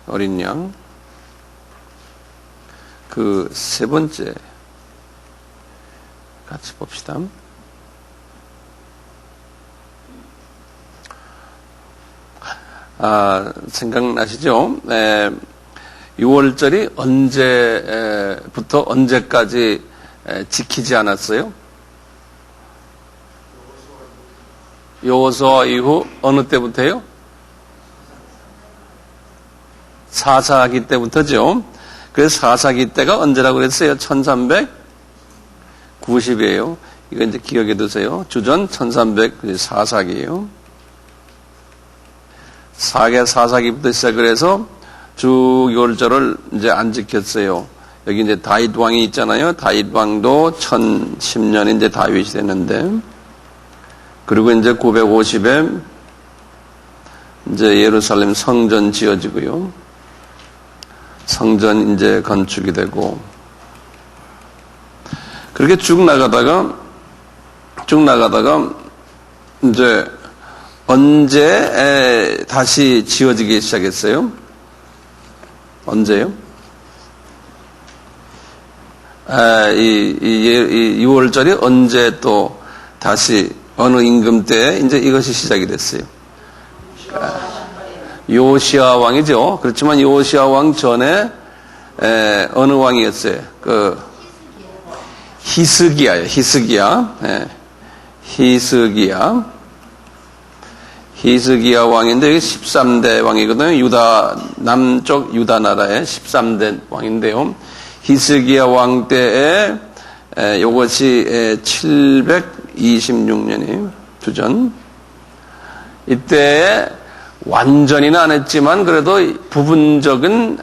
어린 양. 그 세 번째 같이 봅시다. 생각나시죠? 6월절이 언제부터 언제까지 지키지 않았어요? 여호수아 이후 어느 때부터요? 사사기 때부터죠. 그래서 사사기 때가 언제라고 그랬어요? 1390이에요. 이거 이제 기억해 두세요. 주전 1304사기예요. 사사기부터 시작을 해서 쭉 6월절을 이제 안 지켰어요. 여기 이제 다윗 왕이 있잖아요. 다윗 왕도 1010년에 이제 다윗이 됐는데, 그리고 이제 950에 이제 예루살렘 성전 지어지고요. 성전 이제 건축이 되고, 그렇게 쭉 나가다가 이제 언제 다시 지어지기 시작했어요? 언제요? 이 6월절이 언제 또 다시 어느 임금 때 이제 이것이 시작이 됐어요? 요시야 왕이죠. 그렇지만 요시야 왕 전에 어느 왕이었어요? 그 히스기야예요. 히스기야 왕인데 여기 13대 왕이거든요. 유다 남쪽 유다 나라의 13대 왕인데요. 히스기야 왕 때에 이것이 726년이에요. 주전. 이때에 완전히는 안 했지만 그래도 부분적인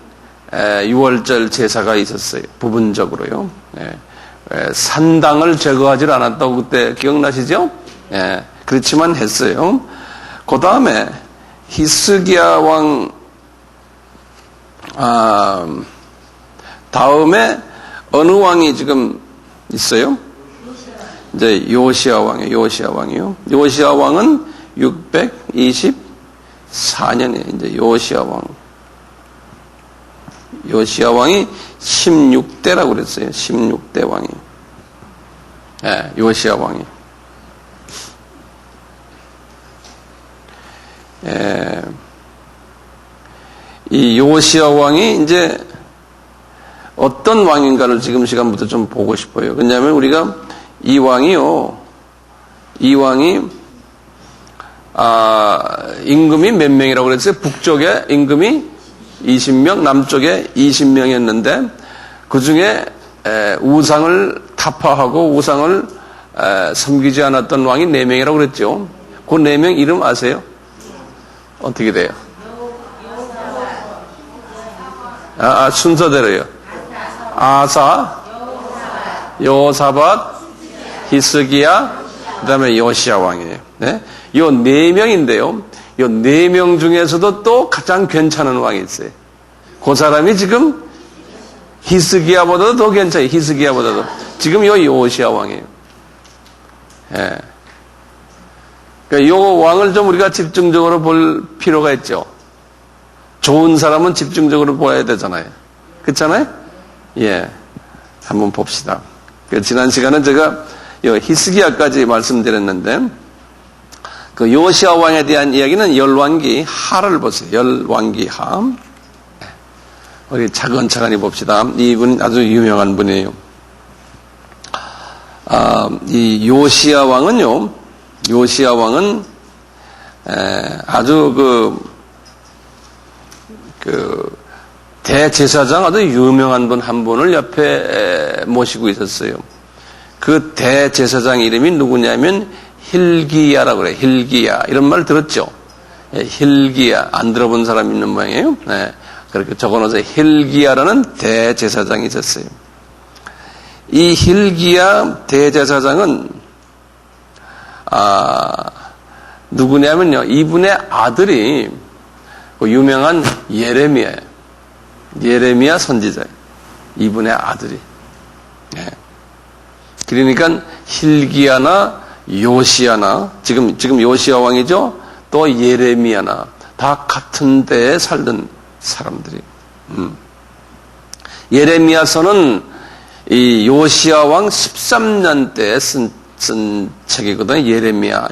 6월절 제사가 있었어요. 부분적으로요. 산당을 제거하지 않았다고 그때 기억나시죠? 그렇지만 했어요. 그 다음에 히스기야 왕 다음에 어느 왕이 지금 있어요? 이제 요시야 왕이요. 요시야 왕은 624년에 이제 요시야 왕이 16대라고 그랬어요. 16대 왕이. 요시야 왕이. 이 요시야 왕이 이제 어떤 왕인가를 지금 시간부터 좀 보고 싶어요. 왜냐하면 우리가 이 왕이 임금이 몇 명이라고 그랬어요? 북쪽에 임금이 20명, 남쪽에 20명이었는데 그 중에 우상을 타파하고 우상을 섬기지 않았던 왕이 4명이라고 그랬죠. 그 4명 이름 아세요? 어떻게 돼요? 순서대로요. 아사, 여호사밧, 히스기야, 그 다음에 요시야 왕이에요. 네? 요 4명인데요. 요 4명 중에서도 또 가장 괜찮은 왕이 있어요. 그 사람이 지금 히스기야보다도 더 괜찮아요. 히스기야보다도. 지금 요 요시야 왕이에요. 예. 그러니까 요 왕을 좀 우리가 집중적으로 볼 필요가 있죠. 좋은 사람은 집중적으로 보아야 되잖아요. 그렇잖아요? 예. 한번 봅시다. 지난 시간에 제가 히스기야까지 말씀드렸는데, 그 요시야 왕에 대한 이야기는 열왕기 하를 보세요. 열왕기 하. 우리 차근차근히 봅시다. 이분 아주 유명한 분이에요. 이 요시야 왕은 아주 그 대제사장 아주 유명한 분 한 분을 옆에 모시고 있었어요. 그 대제사장 이름이 누구냐면 hil기야라고 그래요. hil기야. 이런 말 들었죠? hil기야. 안 들어본 사람 있는 모양이에요. 그렇게 적어놓으세요. hil기야라는 대제사장이 있었어요. 이 hil기야 대제사장은 누구냐면요. 이분의 아들이 유명한 예레미야 선지자예요. 이분의 아들이. 그러니까 hil기야나 요시야나 지금 요시야 왕이죠. 또 예레미야나 다 같은 때에 살던 사람들이. 예레미야서는 이 요시야 왕 13년 때에 쓴 책이거든요.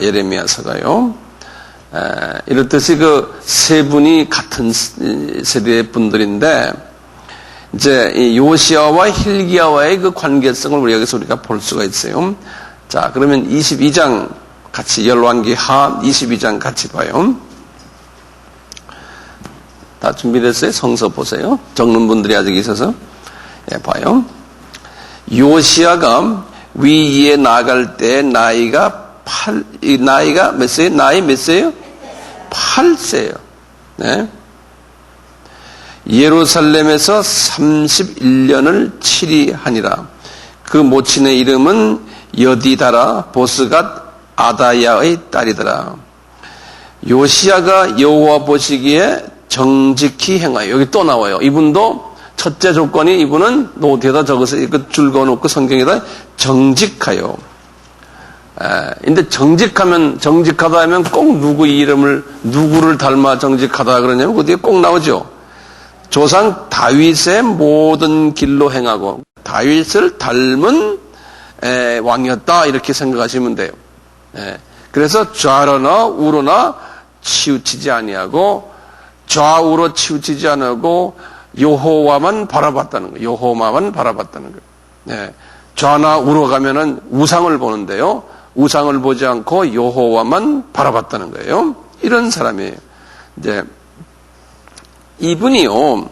예레미야서가요. 이렇듯이 그 세 분이 같은 세대의 분들인데, 이제 이 요시야와 hil기야와의 그 관계성을 우리가 볼 수가 있어요. 자, 그러면 22장 같이 열왕기하 22장 같이 봐요. 다 준비됐어요? 성서 보세요. 적는 분들이 아직 있어서. 봐요. 요시야가 위에 나갈 때 나이가 몇 세요? 나이 몇 세요? 8세예요. 네. 예루살렘에서 31년을 치리하니라. 그 모친의 이름은 여디다라 보스갓 아다야의 딸이더라. 요시야가 여호와 보시기에 정직히 행하여. 여기 또 나와요. 이분도 첫째 조건이, 이분은 노트에다 적어서 이거 줄 그어놓고 성경에다 정직하여. 근데 정직하다 하면 꼭 누구를 닮아 정직하다 그러냐면 그 뒤에 꼭 나오죠. 조상 다윗의 모든 길로 행하고 다윗을 닮은 왕이었다 이렇게 생각하시면 돼요. 그래서 좌로나 우로나 치우치지 아니하고 좌우로 치우치지 않고 여호와만 바라봤다는 거예요. 여호와만 바라봤다는 거예요. 좌나 우로 가면은 우상을 보는데요. 우상을 보지 않고 여호와만 바라봤다는 거예요. 이런 사람이에요. 이제 이분이요.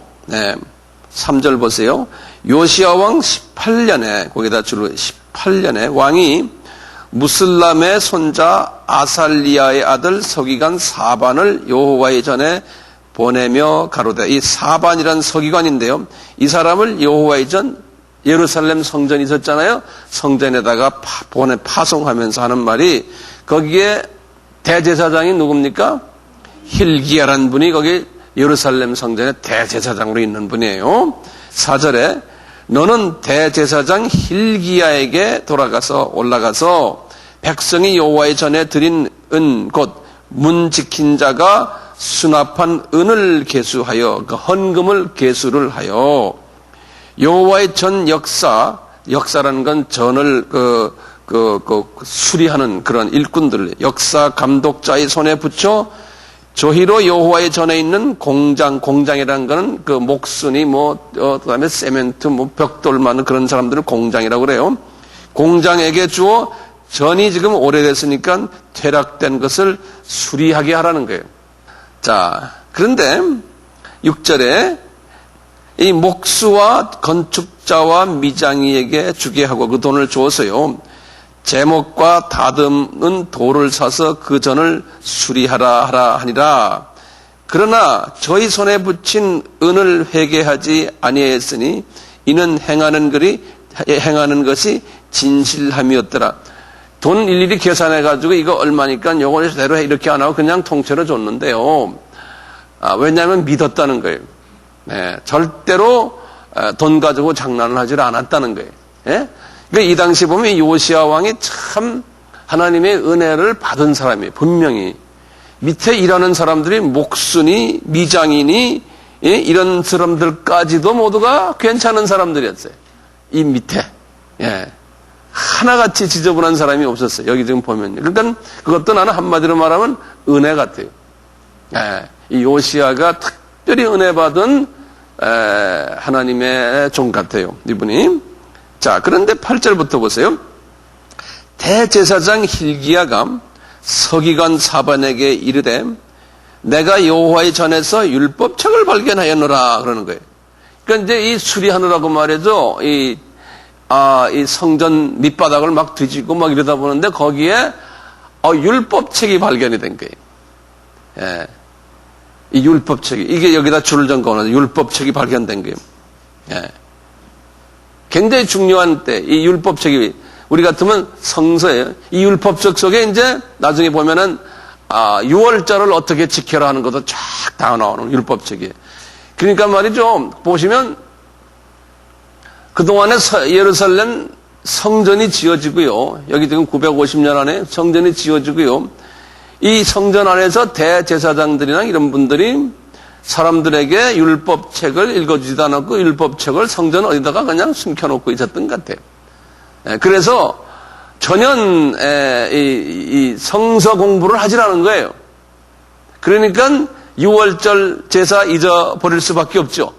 3절 보세요. 요시야 왕 18년에 거기다 줄로 18년에 왕이 무슬람의 손자 아살리야의 아들 서기관 사반을 여호와의 전에 보내며 가로되. 이 사반이란 서기관인데요. 이 사람을 여호와의 전 예루살렘 성전이 있었잖아요. 성전에다가 파송하면서 하는 말이, 거기에 대제사장이 누굽니까? hil기야라는 분이 거기 예루살렘 성전의 대제사장으로 있는 분이에요. 4절에 너는 대제사장 hil기야에게 올라가서 백성이 여호와의 전에 드린 은 곧 문 지킨 자가 수납한 은을 계수하여 그 헌금을 계수를 하여 여호와의 전 역사라는 건 전을 수리하는 그런 일꾼들, 역사 감독자의 손에 붙여 조희로 여호와의 전에 있는 공장이라는 거는 그 목순이 그다음에 세멘트 벽돌 많은 그런 사람들을 공장이라고 그래요. 공장에게 주어 전이 지금 오래됐으니까 퇴락된 것을 수리하게 하라는 거예요. 자, 그런데 6절에 이 목수와 건축자와 미장이에게 주게 하고 그 돈을 주어서요. 제목과 다듬은 돌을 사서 그 전을 수리하라 하니라. 그러나 저희 손에 붙인 은을 회개하지 아니하였으니 이는 행하는 것이 진실함이었더라. 돈 일일이 계산해가지고 이거 얼마니까 요거 대로 이렇게 안 하고 그냥 통째로 줬는데요. 왜냐하면 믿었다는 거예요. 절대로 돈 가지고 장난을 하지 않았다는 거예요. 그러니까 이 당시 보면 요시야 왕이 참 하나님의 은혜를 받은 사람이에요. 분명히 밑에 일하는 사람들이 목순이 미장이니 이런 사람들까지도 모두가 괜찮은 사람들이었어요. 이 밑에 하나같이 지저분한 사람이 없었어요. 여기 지금 보면요. 그러니까 그것도 나는 한마디로 말하면 은혜 같아요. 이 요시야가 특별히 은혜 받은 하나님의 종 같아요. 이분이. 자, 그런데 8절부터 보세요. 대제사장 hil기야가 서기관 사반에게 이르되 내가 여호와의 전에서 율법책을 발견하였노라 그러는 거예요. 그러니까 이제 이 수리하느라고 말이죠. 이 성전 밑바닥을 막 뒤지고 막 이러다 보는데 거기에 율법책이 발견이 된 거예요. 이 율법책이, 이게 여기다 줄을 적어놔서 율법책이 발견된 거예요. 굉장히 중요한 때, 이 율법책이, 우리 같으면 성서예요. 이 율법책 속에 이제 나중에 보면은, 6월절을 어떻게 지켜라 하는 것도 쫙 다 나오는 율법책이에요. 그러니까 말이죠. 보시면, 그동안에 예루살렘 성전이 지어지고요. 여기 지금 950년 안에 성전이 지어지고요. 이 성전 안에서 대제사장들이나 이런 분들이 사람들에게 율법책을 읽어주지도 않았고 율법책을 성전 어디다가 그냥 숨겨놓고 있었던 것 같아요. 그래서 전혀 이 성서 공부를 하질 않은 거예요. 그러니까 유월절 제사 잊어버릴 수밖에 없죠.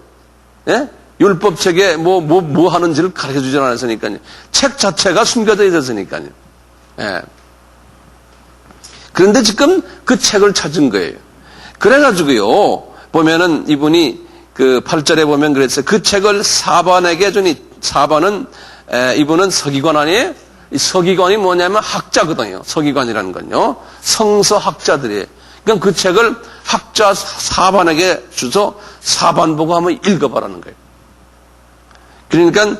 예? 율법책에 뭐 하는지를 가르쳐 주지 않았으니까요. 책 자체가 숨겨져 있었으니까요. 예. 그런데 지금 그 책을 찾은 거예요. 그래가지고요, 보면은 이분이 그 8절에 보면 그랬어요. 그 책을 사반에게 주니, 사반은, 이분은 서기관 아니에요? 이 서기관이 뭐냐면 학자거든요. 서기관이라는 건요. 성서학자들이에요. 그러니까 그 책을 학자 사반에게 주서 사반 보고 한번 읽어봐라는 거예요. 그러니까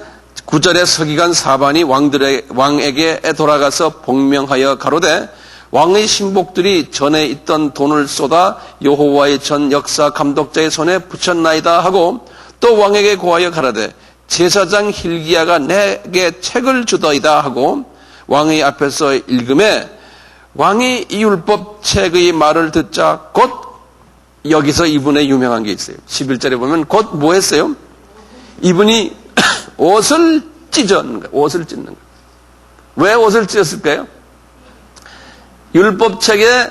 9절에 서기관 사반이 왕에게 돌아가서 복명하여 가로되 왕의 신복들이 전에 있던 돈을 쏟아 여호와의 전 역사 감독자의 손에 붙였나이다 하고 또 왕에게 고하여 가라되 제사장 hil기야가 내게 책을 주더이다 하고 왕의 앞에서 읽음에 왕이 이 율법책의 말을 듣자 곧 여기서 이분의 유명한 게 있어요. 11절에 보면 곧 뭐 했어요? 이분이 옷을 찢었는 거예요. 옷을 찢는 거예요. 왜 옷을 찢었을까요? 율법책에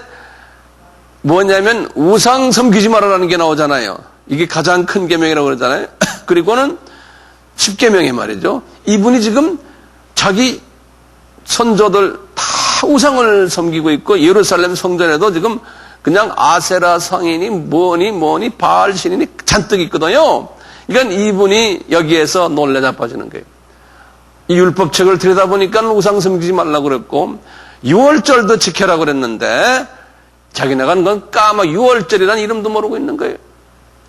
뭐냐면 우상 섬기지 말아라는 게 나오잖아요. 이게 가장 큰 계명이라고 그러잖아요. 그리고는 10계명이 말이죠. 이분이 지금 자기 선조들 다 우상을 섬기고 있고 예루살렘 성전에도 지금 그냥 아세라 성인이 뭐니 바알 신인이 잔뜩 있거든요. 그러니까 이분이 여기에서 놀래 자빠지는 거예요. 이 율법책을 들여다보니까 우상 섬기지 말라고 그랬고 유월절도 지켜라고 그랬는데 자기네가 그건 까마 유월절이라는 이름도 모르고 있는 거예요.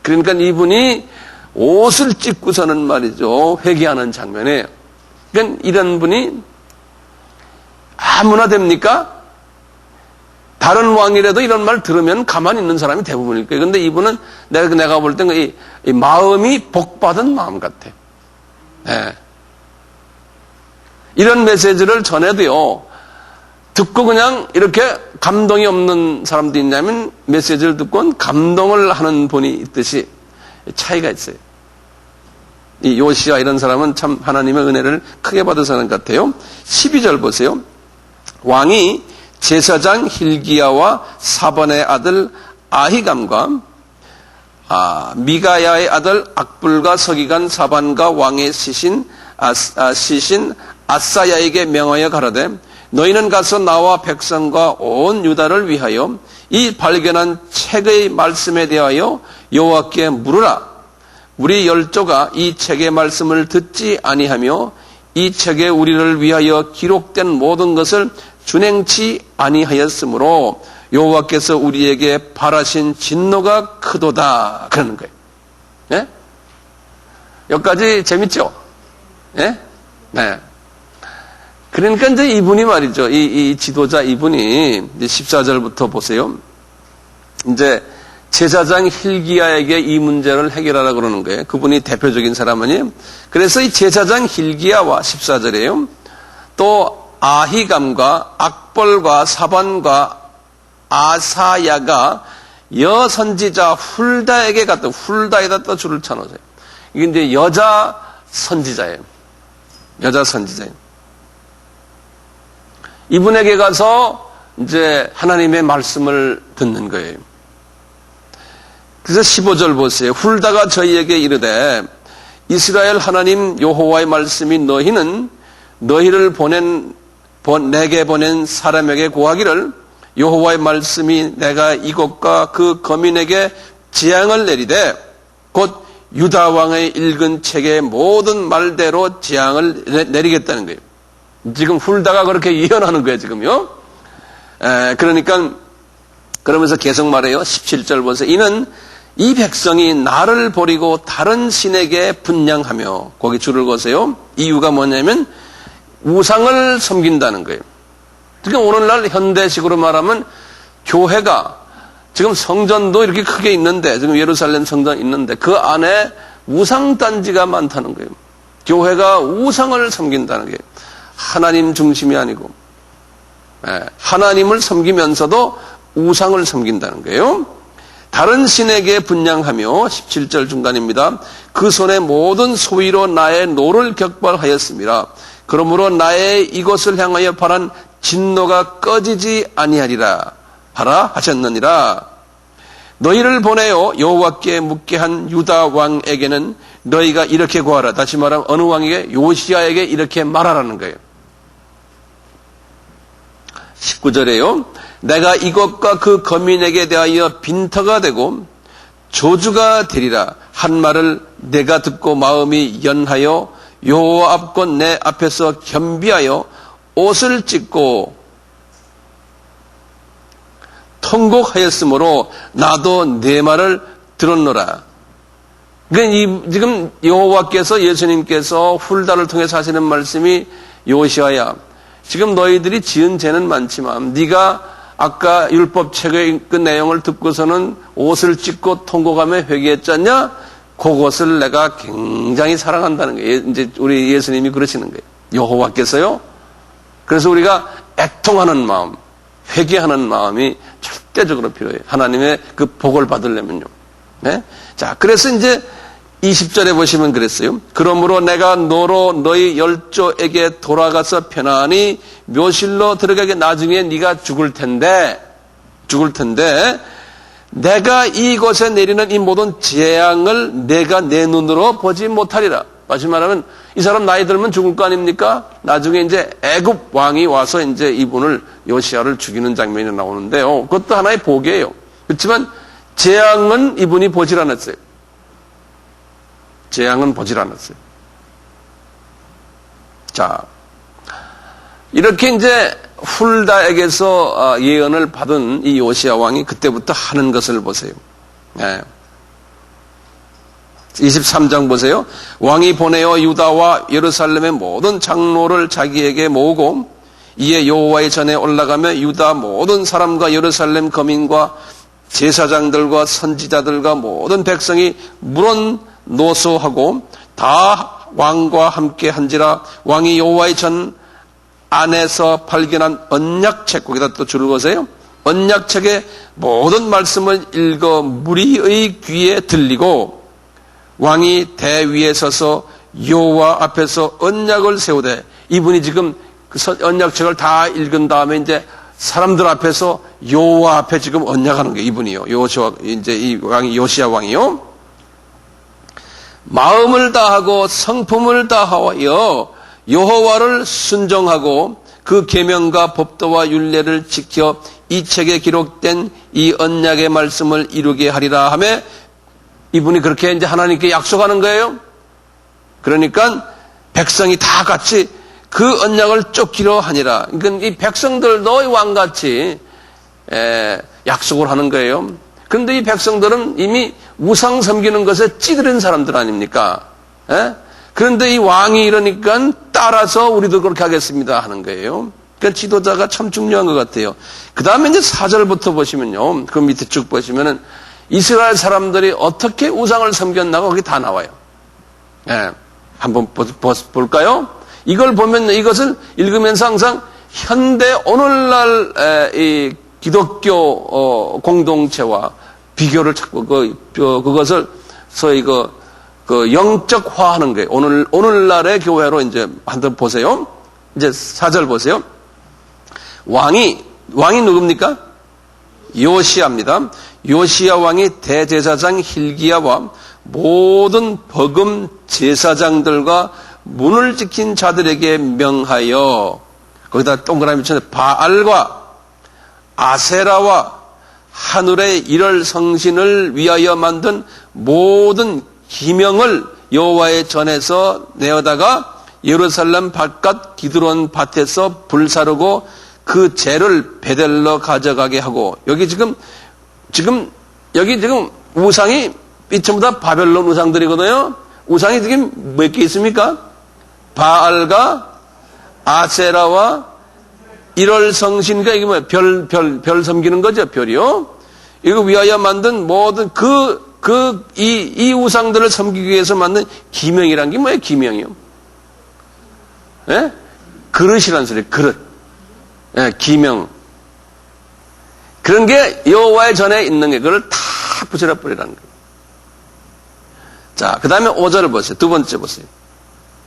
그러니까 이분이 옷을 찢고서는 말이죠. 회개하는 장면이에요. 그러니까 이런 분이 아무나 됩니까? 다른 왕이라도 이런 말 들으면 가만히 있는 사람이 대부분일 거예요. 그런데 이분은 내가 볼 땐 이 마음이 복받은 마음 같아. 네. 이런 메시지를 전해도요. 듣고 그냥 이렇게 감동이 없는 사람도 있냐면 메시지를 듣고는 감동을 하는 분이 있듯이 차이가 있어요. 이 요시야 이런 사람은 참 하나님의 은혜를 크게 받은 사람 같아요. 12절 보세요. 왕이 제사장 hil기야와 사반의 아들 아히감과 미가야의 아들 악불과 서기관 사반과 왕의 시신 아사야에게 명하여 가라되 너희는 가서 나와 백성과 온 유다를 위하여 이 발견한 책의 말씀에 대하여 여호와께 물으라. 우리 열조가 이 책의 말씀을 듣지 아니하며 이 책에 우리를 위하여 기록된 모든 것을 준행치 아니하였으므로 여호와께서 우리에게 발하신 진노가 크도다. 그러는 거예요. 예? 여기까지 재밌죠? 예? 네. 그러니까 이제 이분이 말이죠. 이 지도자 이분이 이제 14절부터 보세요. 이제 제사장 hil기야에게 이 문제를 해결하라 그러는 거예요. 그분이 대표적인 사람은요. 그래서 이 제사장 hil기야와 14절이에요. 또 아히감과 악볼과 사반과 아사야가 여선지자 훌다에게 갔다. 훌다에다 또 줄을 쳐놓으세요. 이게 이제 여자 선지자예요. 여자 선지자예요. 이분에게 가서 이제 하나님의 말씀을 듣는 거예요. 그래서 15절 보세요. 훌다가 저희에게 이르되 이스라엘 하나님 여호와의 말씀이 너희는 너희를 내게 보낸 사람에게 고하기를 여호와의 말씀이 내가 이곳과 그 거민에게 재앙을 내리되 곧 유다 왕의 읽은 책의 모든 말대로 재앙을 내리겠다는 거예요. 지금 훌다가 그렇게 예언하는 거예요, 지금요. 그러니까 그러면서 계속 말해요. 17절 보세요. 이는 이 백성이 나를 버리고 다른 신에게 분향하며 거기 줄을 거세요. 이유가 뭐냐면 우상을 섬긴다는 거예요. 그러니까 오늘날 현대식으로 말하면 교회가 지금 성전도 이렇게 크게 있는데 지금 예루살렘 성전 있는데 그 안에 우상단지가 많다는 거예요. 교회가 우상을 섬긴다는 게 하나님 중심이 아니고 하나님을 섬기면서도 우상을 섬긴다는 거예요. 다른 신에게 분양하며 17절 중간입니다. 그 손의 모든 소위로 나의 노를 격발하였습니다. 그러므로 나의 이곳을 향하여 발한 진노가 꺼지지 아니하리라 하라 하셨느니라. 너희를 보내어 여호와께 묻게 한 유다 왕에게는 너희가 이렇게 구하라. 다시 말하면 어느 왕에게? 요시야에게 이렇게 말하라는 거예요. 19절에요. 내가 이것과 그 거민에게 대하여 빈터가 되고 저주가 되리라 한 말을 내가 듣고 마음이 연하여 여호와 앞곧 내 앞에서 겸비하여 옷을 찢고 통곡하였으므로 나도 내 말을 들었노라. 그러니까 지금 여호와께서 예수님께서 훌다를 통해서 하시는 말씀이 요시야야, 지금 너희들이 지은 죄는 많지만 네가 아까 율법책의 그 내용을 듣고서는 옷을 찢고 통곡하며 회개했잖냐? 그것을 내가 굉장히 사랑한다는 거예요. 이제 우리 예수님이 그러시는 거예요. 여호와께서요. 그래서 우리가 애통하는 마음, 회개하는 마음이 절대적으로 필요해요. 하나님의 그 복을 받으려면요. 네? 자, 그래서 이제 20절에 보시면 그랬어요. 그러므로 내가 너로 너희 열조에게 돌아가서 편안히 묘실로 들어가게 나중에 네가 죽을 텐데 내가 이곳에 내리는 이 모든 재앙을 내가 내 눈으로 보지 못하리라. 다시 말하면 이 사람 나이 들면 죽을 거 아닙니까? 나중에 이제 애굽 왕이 와서 이제 이분을 요시야를 죽이는 장면이 나오는데요. 그것도 하나의 복이에요. 그렇지만 재앙은 이분이 보질 않았어요. 재앙은 보질 않았어요. 자, 이렇게 이제 훌다에게서 예언을 받은 이 요시야 왕이 그때부터 하는 것을 보세요. 네. 23장 보세요. 왕이 보내어 유다와 예루살렘의 모든 장로를 자기에게 모으고 이에 여호와의 전에 올라가며 유다 모든 사람과 예루살렘 거민과 제사장들과 선지자들과 모든 백성이 물은 노소하고 다 왕과 함께 한지라. 왕이 여호와의 전 안에서 발견한 언약책, 거기다 또 줄을 거세요. 언약책의 모든 말씀을 읽어 무리의 귀에 들리고 왕이 대위에 서서 여호와 앞에서 언약을 세우되, 이분이 지금 그 언약책을 다 읽은 다음에 이제 사람들 앞에서 여호와 앞에 지금 언약하는 게 이분이요. 요시야, 이제 이 왕이 요시야 왕이요. 마음을 다하고 성품을 다하여 여호와를 순종하고 그 계명과 법도와 율례를 지켜 이 책에 기록된 이 언약의 말씀을 이루게 하리라 하며, 이분이 그렇게 이제 하나님께 약속하는 거예요. 그러니까 백성이 다 같이 그 언약을 쫓기려 하니라. 그러니까 이 백성들도 왕같이 약속을 하는 거예요. 그런데 이 백성들은 이미 우상 섬기는 것에 찌들은 사람들 아닙니까? 그런데 이 왕이 이러니까 따라서 우리도 그렇게 하겠습니다 하는 거예요. 그러니까 지도자가 참 중요한 것 같아요. 그 다음에 이제 4절부터 보시면요. 그 밑에 쭉 보시면은 이스라엘 사람들이 어떻게 우상을 섬겼나가 거기 다 나와요. 한번 볼까요? 이걸 보면 이것을 읽으면서 항상 현대 오늘날 이 기독교 공동체와 비교를 찾고 그것을 소위 그 영적화하는 거예요. 오늘날의 교회로 이제 한번 보세요. 이제 4절 보세요. 왕이 누굽니까? 요시야입니다. 요시야 왕이 대제사장 힐기야와 모든 버금 제사장들과 문을 지킨 자들에게 명하여, 거기다 동그라미 쳐서 바알과 아세라와 하늘의 일월 성신을 위하여 만든 모든 기명을 여호와의 전에서 내어다가 예루살렘 바깥 기드론 밭에서 불사르고 그 재를 베델로 가져가게 하고, 여기 지금 우상이 전부 다 바벨론 우상들이거든요. 우상이 지금 몇 개 있습니까? 바알과 아세라와 일월 성신과 이게 뭐예요? 별 섬기는 거죠, 별이요. 이거 위하여 만든 모든 이 우상들을 섬기기 위해서 만든 기명이란 게 뭐예요, 기명이요? 그릇이란 소리, 그릇. 기명. 그런 게 여호와의 전에 있는 게 그걸 다 부셔려 버리라는 거예요. 자, 그 다음에 5절을 보세요. 두 번째 보세요.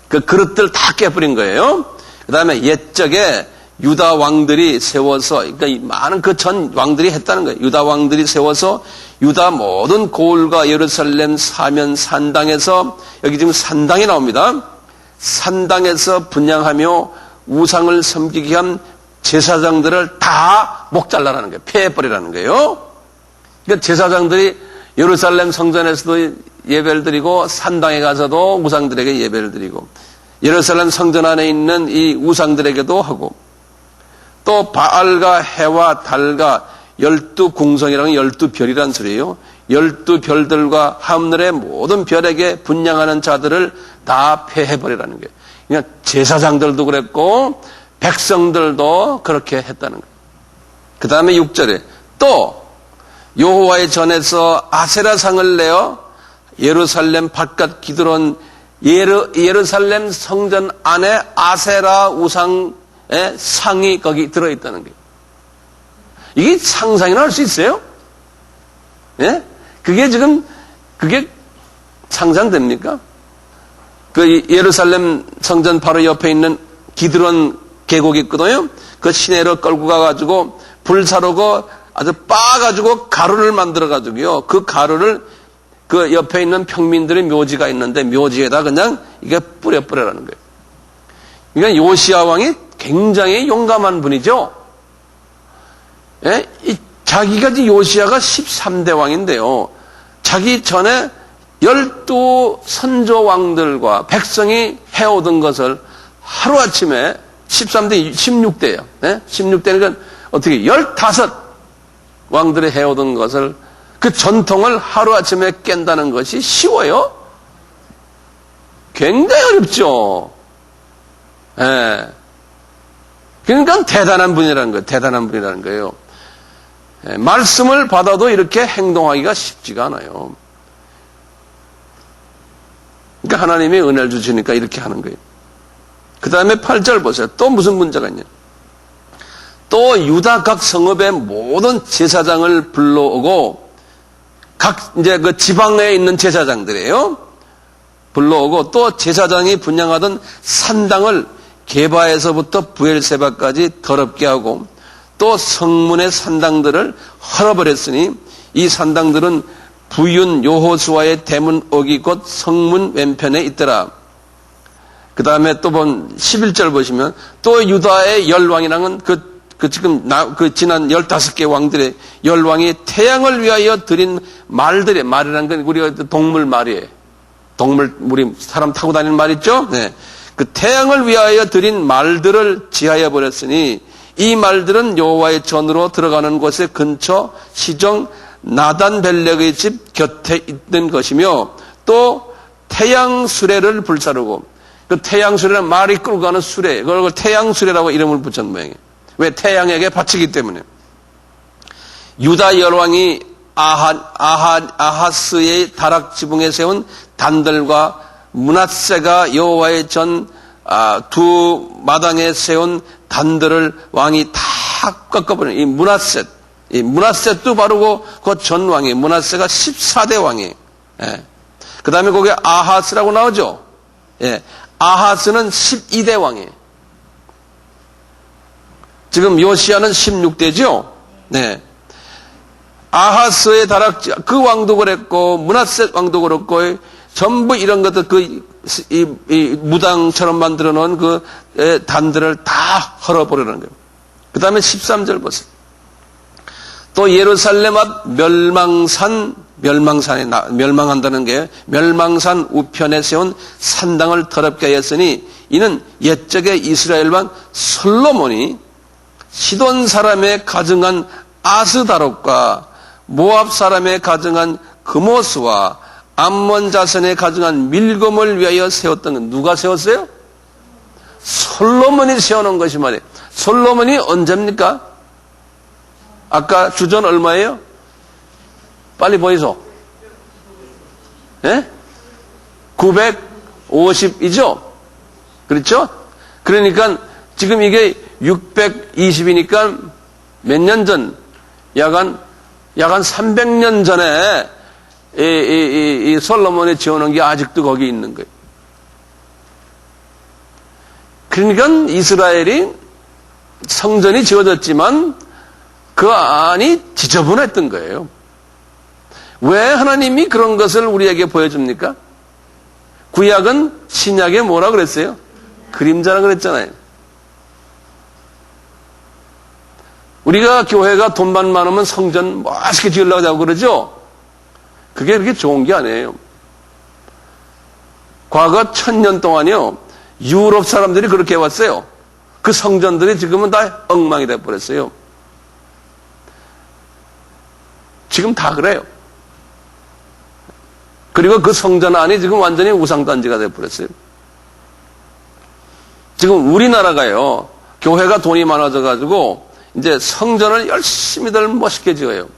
그 그릇들 다 깨버린 거예요. 그 다음에 옛적에 유다 왕들이 세워서, 그러니까 많은 그 전 왕들이 했다는 거예요. 유다 왕들이 세워서 유다 모든 고을과 예루살렘 사면 산당에서, 여기 지금 산당이 나옵니다. 산당에서 분향하며 우상을 섬기게 한 제사장들을 다 목 잘라라는 거예요. 폐해버리라는 거예요. 그러니까 제사장들이 예루살렘 성전에서도 예배를 드리고 산당에 가서도 우상들에게 예배를 드리고 예루살렘 성전 안에 있는 이 우상들에게도 하고 또 바알과 해와 달과 12궁성이라는 12별이란 소리예요. 12별들과 하늘의 모든 별에게 분향하는 자들을 다 폐해버리라는 거예요. 그러니까 제사장들도 그랬고 백성들도 그렇게 했다는 거예요. 그 다음에 6절에 또 여호와의 전에서 아세라상을 내어 예루살렘 바깥 기드론 예루살렘 성전 안에 아세라 우상의 상이 거기 들어있다는 거예요. 이게 상상이나 할 수 있어요? 예? 그게 상상됩니까? 그 예루살렘 성전 바로 옆에 있는 기드론 계곡이 있거든요. 그 시내로 끌고 가가지고 불사르고 아주 빻아가지고 가루를 만들어가지고요. 그 가루를 그 옆에 있는 평민들의 묘지가 있는데 묘지에다 그냥 이게 뿌려라는 거예요. 그러니까 요시야 왕이 굉장히 용감한 분이죠. 예? 자기가 요시야가 13대 왕인데요. 자기 전에 12 선조 왕들과 백성이 해오던 것을 하루아침에 13대 16대예요. 예? 16대니까 어떻게 15 왕들이 해오던 것을 그 전통을 하루아침에 깬다는 것이 쉬워요? 굉장히 어렵죠. 예. 그러니까 대단한 분이라는 거예요. 대단한 분이라는 거예요. 예. 말씀을 받아도 이렇게 행동하기가 쉽지가 않아요. 그러니까 하나님이 은혜를 주시니까 이렇게 하는 거예요. 그 다음에 8절 보세요. 또 무슨 문제가 있냐. 또 유다 각 성읍의 모든 제사장을 불러오고 각 이제 그 지방에 있는 제사장들이에요. 불러오고 또 제사장이 분향하던 산당을 게바에서부터 부엘세바까지 더럽게 하고 또 성문의 산당들을 헐어버렸으니 이 산당들은 부윤 요호수아의 대문 어기 곧 성문 왼편에 있더라. 그 다음에 또 11절 보시면 또 유다의 열왕이라는 지금 지난 15개 왕들의 열왕이 태양을 위하여 드린 말이라는 건 우리가 동물 말이에요. 우리 사람 타고 다니는 말 있죠? 네. 그 태양을 위하여 드린 말들을 지하여 버렸으니 이 말들은 여호와의 전으로 들어가는 곳의 근처 시정 나단벨렉의 집 곁에 있는 것이며 또 태양 수레를 불사르고 그 태양 수레는 말이 끌고 가는 수레 그걸 태양 수레라고 이름을 붙였는 모양이에요. 왜? 태양에게 바치기 때문에. 유다 열왕이 아하스의 다락 지붕에 세운 단들과 므낫세가 여호와의 전 두 마당에 세운 단들을 왕이 다 꺾어버린 이 므낫셋도 바로 그 전 왕이에요. 므낫세가 14대 왕이에요. 예. 그 다음에 거기에 아하스라고 나오죠. 예. 아하스는 12대 왕이에요. 지금 요시야는 16대죠. 네. 아하스의 다락 그 왕도 그랬고 므낫셋 왕도 그렇고 전부 이런 것들 이 무당처럼 만들어 놓은 그 단들을 다 헐어버리는 거예요. 그 다음에 13절 보세요. 또 예루살렘 앞 멸망한다는 게 멸망산 우편에 세운 산당을 더럽게 하였으니 이는 옛적에 이스라엘 왕 솔로몬이 시돈 사람의 가증한 아스다롯과 모압 사람의 가증한 그모스와 암몬 자손의 가증한 밀검을 위하여 세웠던 건 누가 세웠어요? 솔로몬이 세워놓은 것이 말이에요. 솔로몬이 언제입니까? 아까 주전 얼마예요? 빨리 보이소. 예? 950이죠? 그렇죠? 그러니까 지금 이게 620이니까 몇 년 전? 약 한 300년 전에 이 솔로몬이 지어놓은 게 아직도 거기 있는 거예요. 그러니까 이스라엘이 성전이 지어졌지만 그 안이 지저분했던 거예요. 왜 하나님이 그런 것을 우리에게 보여줍니까? 구약은 신약에 뭐라 그랬어요? 그림자라 그랬잖아요. 우리가 교회가 돈만 많으면 성전 멋있게 지으려고 하고 그러죠? 그게 그렇게 좋은 게 아니에요. 과거 1000년 동안요, 유럽 사람들이 그렇게 해왔어요. 그 성전들이 지금은 다 엉망이 돼버렸어요. 지금 다 그래요. 그리고 그 성전 안이 지금 완전히 우상단지가 돼버렸어요. 지금 우리나라가요, 교회가 돈이 많아져가지고 이제 성전을 열심히들 멋있게 지어요.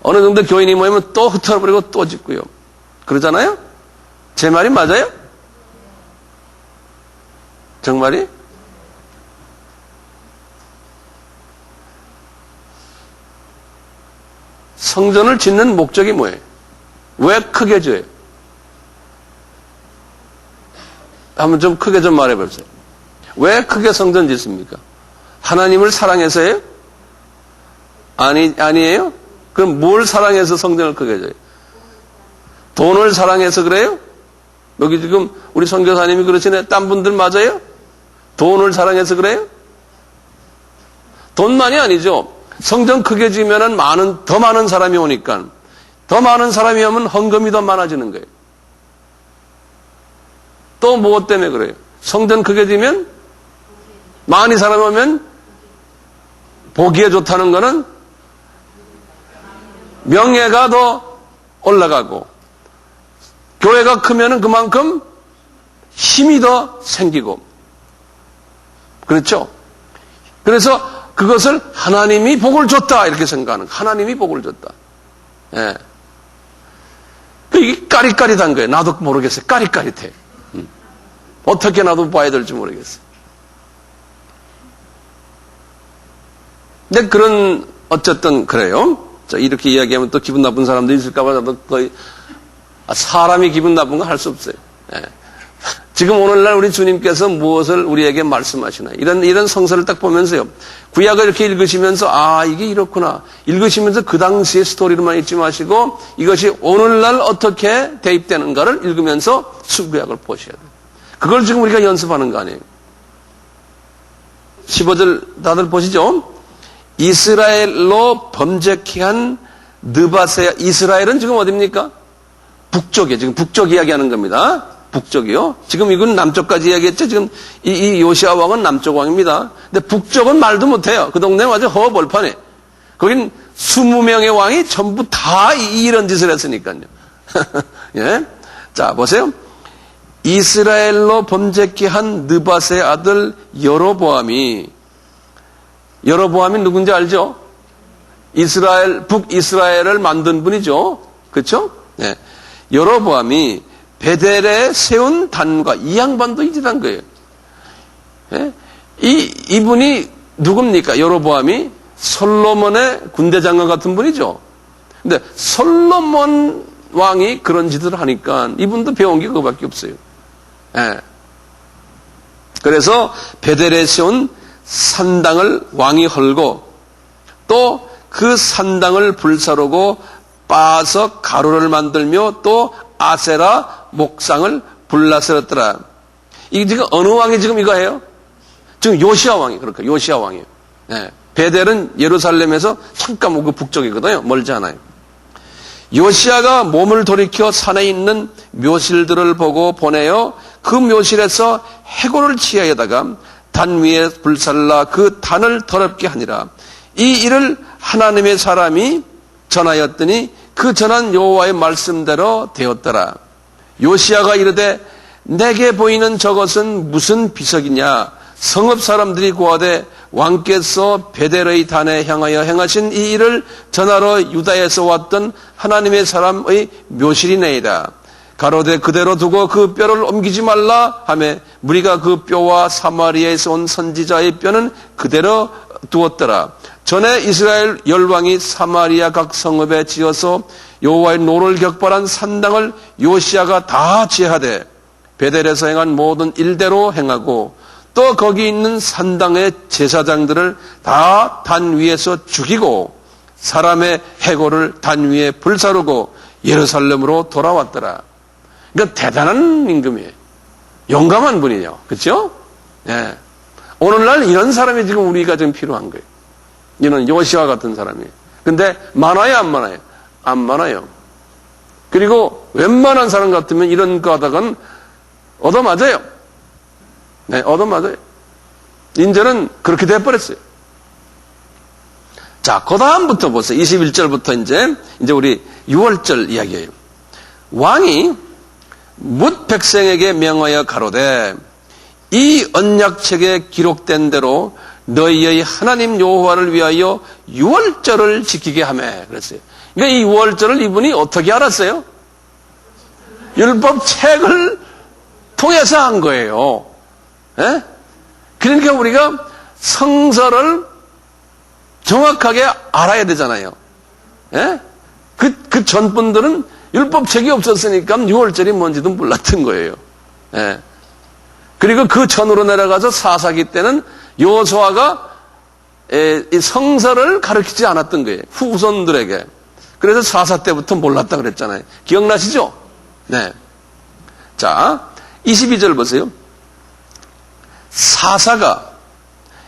어느 정도 교인이 모이면 또 흩어버리고 또 짓고요. 그러잖아요? 제 말이 맞아요? 정말이? 성전을 짓는 목적이 뭐예요? 왜 크게 지어요? 한번 좀 크게 좀 말해보세요. 왜 크게 성전 짓습니까? 하나님을 사랑해서요? 아니에요? 그럼 뭘 사랑해서 성전을 크게 져요? 돈을 사랑해서 그래요? 여기 지금 우리 선교사님이 그러시네. 딴 분들 맞아요? 돈을 사랑해서 그래요? 돈만이 아니죠. 성전 크게 지으면 더 많은 사람이 오니까, 더 많은 사람이 오면 헌금이 더 많아지는 거예요. 또 무엇 때문에 그래요? 성전 크게 지으면 많이 사람이 오면 보기에 좋다는 거는 명예가 더 올라가고, 교회가 크면은 그만큼 힘이 더 생기고, 그렇죠? 그래서 그것을 하나님이 복을 줬다 이렇게 생각하는 거예요. 하나님이 복을 줬다. 예. 이게 까릿까릿한 거예요. 나도 모르겠어요. 까릿까릿해. 어떻게 나도 봐야 될지 모르겠어요. 근데 그런 어쨌든 그래요. 자, 이렇게 이야기하면 또 기분 나쁜 사람도 있을까 봐 거의 사람이 기분 나쁜 거 할 수 없어요. 예. 지금 오늘날 우리 주님께서 무엇을 우리에게 말씀하시나 이런 성서를 딱 보면서요. 구약을 이렇게 읽으시면서 이게 이렇구나. 읽으시면서 그 당시의 스토리로만 읽지 마시고 이것이 오늘날 어떻게 대입되는가를 읽으면서 구약을 보셔야 돼요. 그걸 지금 우리가 연습하는 거 아니에요. 15절 다들 보시죠. 이스라엘로 범죄케 한 느바세. 이스라엘은 지금 어디입니까? 북쪽이에요. 지금 북쪽 이야기하는 겁니다. 북쪽이요. 지금 이건 남쪽까지 이야기했죠. 지금 이 요시아 왕은 남쪽 왕입니다. 근데 북쪽은 말도 못해요. 그 동네는 완전 허벌판에. 거긴 20명의 왕이 전부 다 이런 짓을 했으니까요. 예. 자, 보세요. 이스라엘로 범죄케 한 느밧의 아들 여로보암이 누군지 알죠? 북이스라엘을 만든 분이죠. 그렇죠? 네. 여로보암이 베델에 세운 단과 이 양반도 이지단 거예요. 네? 이분이 누굽니까? 여로보암이 솔로몬의 군대 장관 같은 분이죠. 근데 솔로몬 왕이 그런 짓을 하니까 이분도 배운 게 그거밖에 없어요. 네. 그래서 베델에 세운 산당을 왕이 헐고 또 그 산당을 불사르고 빻아서 가루를 만들며 또 아세라 목상을 불나스렸더라. 이게 지금 어느 왕이 지금 이거 해요? 지금 요시아 왕이 그러니까 요시아 왕이에요. 네. 베델은 예루살렘에서 잠깐 그 북쪽이거든요. 멀지 않아요. 요시아가 몸을 돌이켜 산에 있는 묘실들을 보고 보내어 그 묘실에서 해골을 취하여다가 단 위에 불살라 그 단을 더럽게 하니라. 이 일을 하나님의 사람이 전하였더니 그 전한 여호와의 말씀대로 되었더라. 요시아가 이르되 내게 보이는 저것은 무슨 비석이냐. 성읍 사람들이 고하되 왕께서 베델의 단에 향하여 행하신 이 일을 전하러 유다에서 왔던 하나님의 사람의 묘실이네이다. 가로되 그대로 두고 그 뼈를 옮기지 말라 하매 무리가 그 뼈와 사마리아에서 온 선지자의 뼈는 그대로 두었더라. 전에 이스라엘 열왕이 사마리아 각 성읍에 지어서 여호와의 노를 격발한 산당을 요시야가 다 제하되 베델에서 행한 모든 일대로 행하고 또 거기 있는 산당의 제사장들을 다 단 위에서 죽이고 사람의 해골을 단 위에 불사르고 예루살렘으로 돌아왔더라. 그러니까 대단한 임금이에요. 용감한 분이에요. 그렇죠? 네. 오늘날 이런 사람이 지금 우리가 좀 필요한 거예요. 이런 요시와 같은 사람이. 근데 많아요, 안 많아요? 안 많아요. 그리고 웬만한 사람 같으면 이런 거 하다간 얻어맞아요. 네, 얻어맞아요. 이제는 그렇게 돼버렸어요. 자, 그 다음부터 보세요. 21절부터 이제 우리 6월절 이야기예요. 왕이 뭇 백성에게 명하여 가로되 이 언약책에 기록된 대로 너희의 하나님 여호와를 위하여 6월절을 지키게 하매 그랬어요. 그러니까 이 6월절을 이분이 어떻게 알았어요? 율법책을 통해서 한 거예요. 예? 그러니까 우리가 성서를 정확하게 알아야 되잖아요. 예? 그 전분들은 율법책이 없었으니까 6월절이 뭔지도 몰랐던 거예요. 예. 그리고 그 전으로 내려가서 사사기 때는 여호수아가 이 성서를 가르치지 않았던 거예요. 후손들에게. 그래서 사사 때부터 몰랐다 그랬잖아요. 기억나시죠? 네. 자, 22절 보세요. 사사가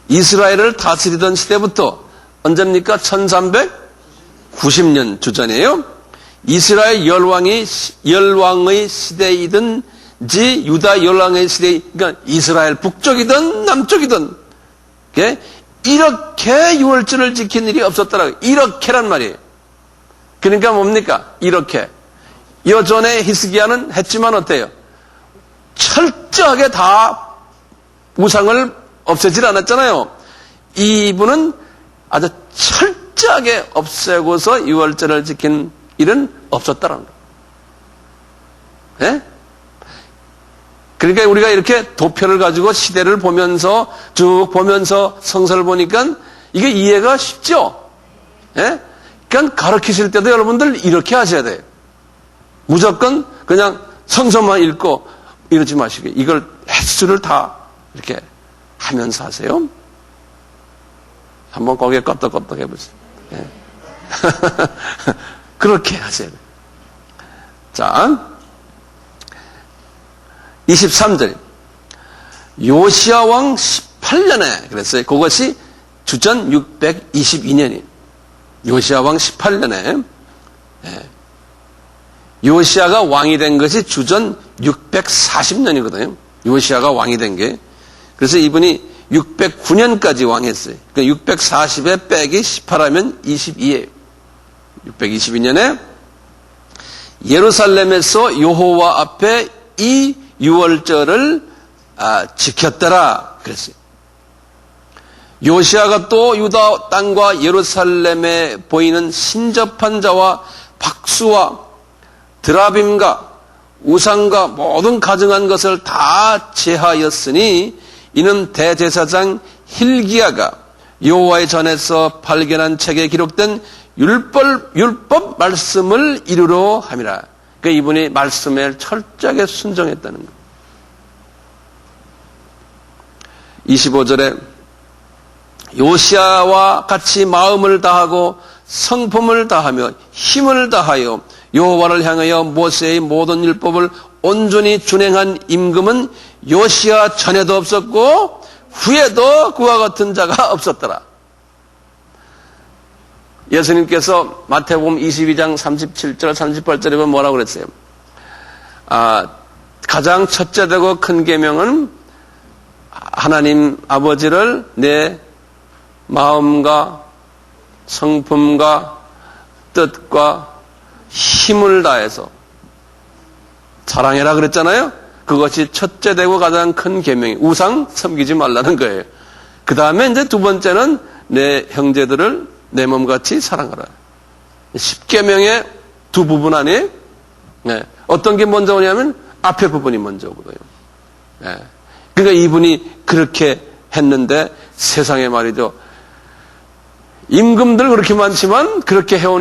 이스라엘을 다스리던 시대부터 언제입니까? 1390년 주전이에요. 이스라엘 열왕의 시대이든지 유다 열왕의 시대, 그러니까 이스라엘 북쪽이든 남쪽이든 이렇게 6월절을 지킨 일이 없었더라고요. 이렇게란 말이에요. 그러니까 뭡니까? 이렇게. 여전에 히스기야는 했지만 어때요? 철저하게 다 우상을 없애질 않았잖아요. 이분은 아주 철저하게 없애고서 6월절을 지킨 일은 없었다라는 거예요. 예? 그러니까 우리가 이렇게 도표를 가지고 시대를 보면서 쭉 보면서 성서를 보니까 이게 이해가 쉽죠? 예? 그러니까 가르치실 때도 여러분들 이렇게 하셔야 돼요. 무조건 그냥 성서만 읽고 이러지 마시고 이걸 횟수를 다 이렇게 하면서 하세요. 한번 거기에 껐덕껐덕 해보세요. 예. 그렇게 하세요. 자, 23절. 요시야 왕 18년에 그랬어요. 그것이 주전 622년이. 요시야 왕 18년에 요시야가 왕이 된 것이 주전 640년이거든요. 요시야가 왕이 된 게. 그래서 이분이 609년까지 왕했어요. 그러니까 640에 빼기 18하면 22예요. 622년에 예루살렘에서 여호와 앞에 이 6월절을 지켰더라 그랬어요. 요시야가 또 유다 땅과 예루살렘에 보이는 신접한 자와 박수와 드라빔과 우상과 모든 가증한 것을 다 제하였으니 이는 대제사장 hil기야가 여호와의 전에서 발견한 책에 기록된 율법 말씀을 이루려 함이라. 그러니까 이분이 말씀에 철저하게 순종했다는 것. 25절에 요시야와 같이 마음을 다하고 성품을 다하며 힘을 다하여 여호와를 향하여 모세의 모든 율법을 온전히 준행한 임금은 요시야 전에도 없었고 후에도 그와 같은 자가 없었더라. 예수님께서 마태복음 22장 37절 38절에 보면 뭐라고 그랬어요? 가장 첫째되고 큰 계명은 하나님 아버지를 내 마음과 성품과 뜻과 힘을 다해서 사랑해라 그랬잖아요. 그것이 첫째되고 가장 큰 계명이 우상 섬기지 말라는 거예요. 그 다음에 이제 두 번째는 내 형제들을 내 몸같이 사랑하라. 10계명의 두 부분 아니에요? 네. 어떤 게 먼저 오냐면 앞에 부분이 먼저 오거든요. 네. 그러니까 이분이 그렇게 했는데 세상에 말이죠. 임금들 그렇게 많지만 그렇게 해온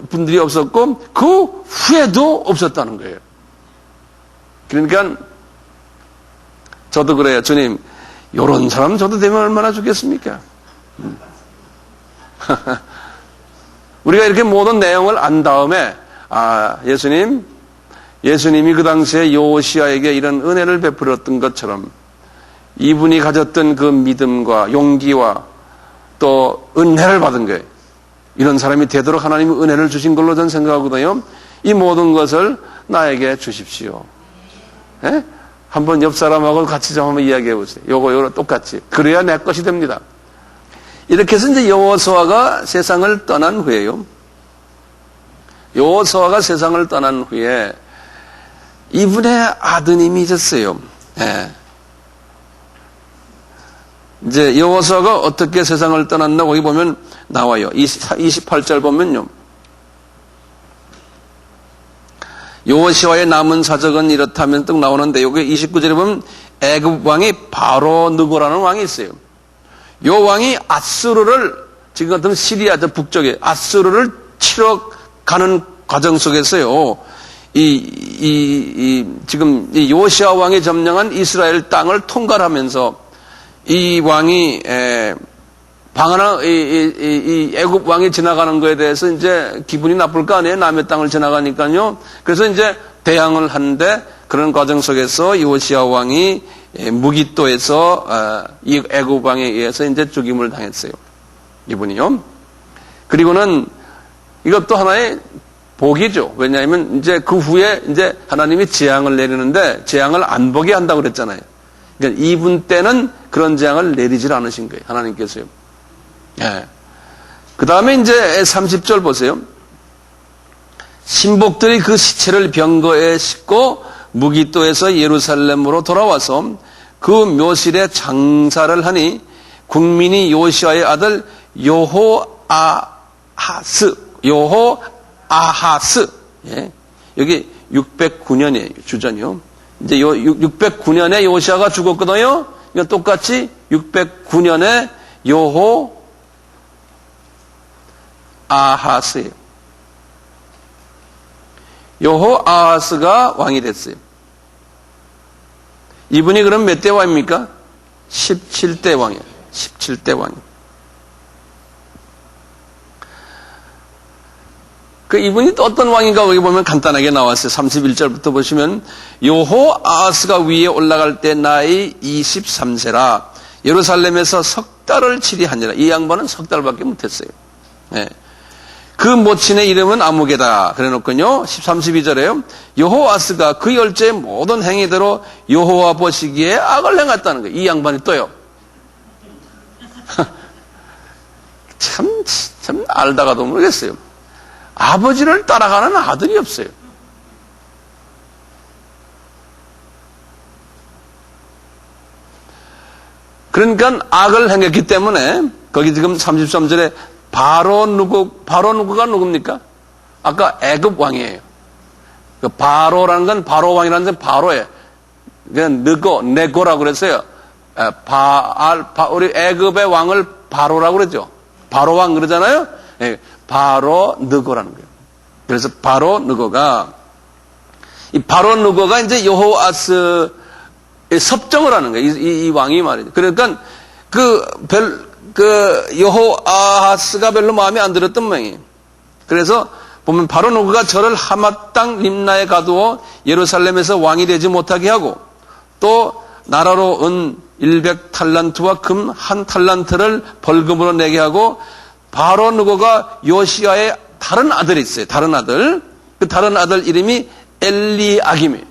분들이 없었고 그 후에도 없었다는 거예요. 그러니까 저도 그래요. 주님, 요런 사람 저도 되면 얼마나 좋겠습니까? 우리가 이렇게 모든 내용을 안 다음에 예수님이 그 당시에 요시야에게 이런 은혜를 베풀었던 것처럼 이분이 가졌던 그 믿음과 용기와 또 은혜를 받은 거예요. 이런 사람이 되도록 하나님이 은혜를 주신 걸로 저는 생각하거든요. 이 모든 것을 나에게 주십시오. 예? 한번 옆 사람하고 같이 좀 한번 이야기해 보세요. 요거 똑같이. 그래야 내 것이 됩니다. 이렇게 해서 이제 여호수아가 세상을 떠난 후에요. 여호수아가 세상을 떠난 후에 이분의 아드님이 있었어요. 예. 이제 여호수아가 어떻게 세상을 떠났나 거기 보면 나와요. 28절 보면요. 여호수아의 남은 사적은 이렇다면 또 나오는데 여기 29절에 보면 애굽 왕이 바로 느고라는 왕이 있어요. 요 왕이 아수르를 지금 같은 시리아 저 북쪽에 아수르를 치러 가는 과정 속에서요. 지금 이 요시아 왕이 점령한 이스라엘 땅을 통과하면서 이 왕이 이 애굽 왕이 지나가는 거에 대해서 이제 기분이 나쁠 거 아니에요. 남의 땅을 지나가니까요. 그래서 이제 대항을 하는데 그런 과정 속에서 요시아 왕이 무기또에서 이 애굽 왕에 의해서 이제 죽임을 당했어요. 이분이요. 그리고는 이것도 하나의 복이죠. 왜냐하면 이제 그 후에 이제 하나님이 재앙을 내리는데 재앙을 안 보게 한다고 그랬잖아요. 그러니까 이분 때는 그런 재앙을 내리질 않으신 거예요. 하나님께서요. 예. 그 다음에 이제 30절 보세요. 신복들이 그 시체를 병거에 싣고 무기또에서 예루살렘으로 돌아와서 그 묘실에 장사를 하니 국민이 요시아의 아들 여호아하스. 예. 여기 609년이에요. 주전이요. 이제 609년에 요시아가 죽었거든요. 그러니까 똑같이 609년에 여호아하스예요. 여호아하스가 왕이 됐어요. 이분이 그럼 몇 대 왕입니까? 17대 왕이에요. 17대 왕. 그 이분이 또 어떤 왕인가 여기 보면 간단하게 나왔어요. 31절부터 보시면 여호아하스가 위에 올라갈 때 나이 23세라 예루살렘에서 석 달을 치리하니라. 이 양반은 석 달밖에 못했어요. 네. 그 모친의 이름은 아무개다. 그래놓고요. 32절에요. 여호아스가 그 열제의 모든 행위대로 여호와 보시기에 악을 행했다는 거예요. 이 양반이 또요. 참 알다가도 모르겠어요. 아버지를 따라가는 아들이 없어요. 그러니까 악을 행했기 때문에 거기 지금 33절에 바로 누구가 누굽니까? 아까 애굽 왕이에요. 그 바로라는 건 바로 왕이라는 건 바로예요. 그냥 네고라고 그랬어요. 우리 애굽의 왕을 바로라고 그러죠. 바로 왕 그러잖아요. 네, 바로 느고라는 거예요. 그래서 바로 느고가 이 바로 느고가 이제 여호아스의 섭정을 하는 거예요. 이 왕이 말이죠. 그러니까 여호아하스가 별로 마음에 안 들었던 모양이에요. 그래서 보면 바로 느고가 저를 하맛 땅 림나에 가두어 예루살렘에서 왕이 되지 못하게 하고 또 나라로 은 100탈란트와 금 1탈란트를 벌금으로 내게 하고 바로 느고가 요시아의 다른 아들이 있어요. 다른 아들. 그 다른 아들 이름이 엘리아김이에요.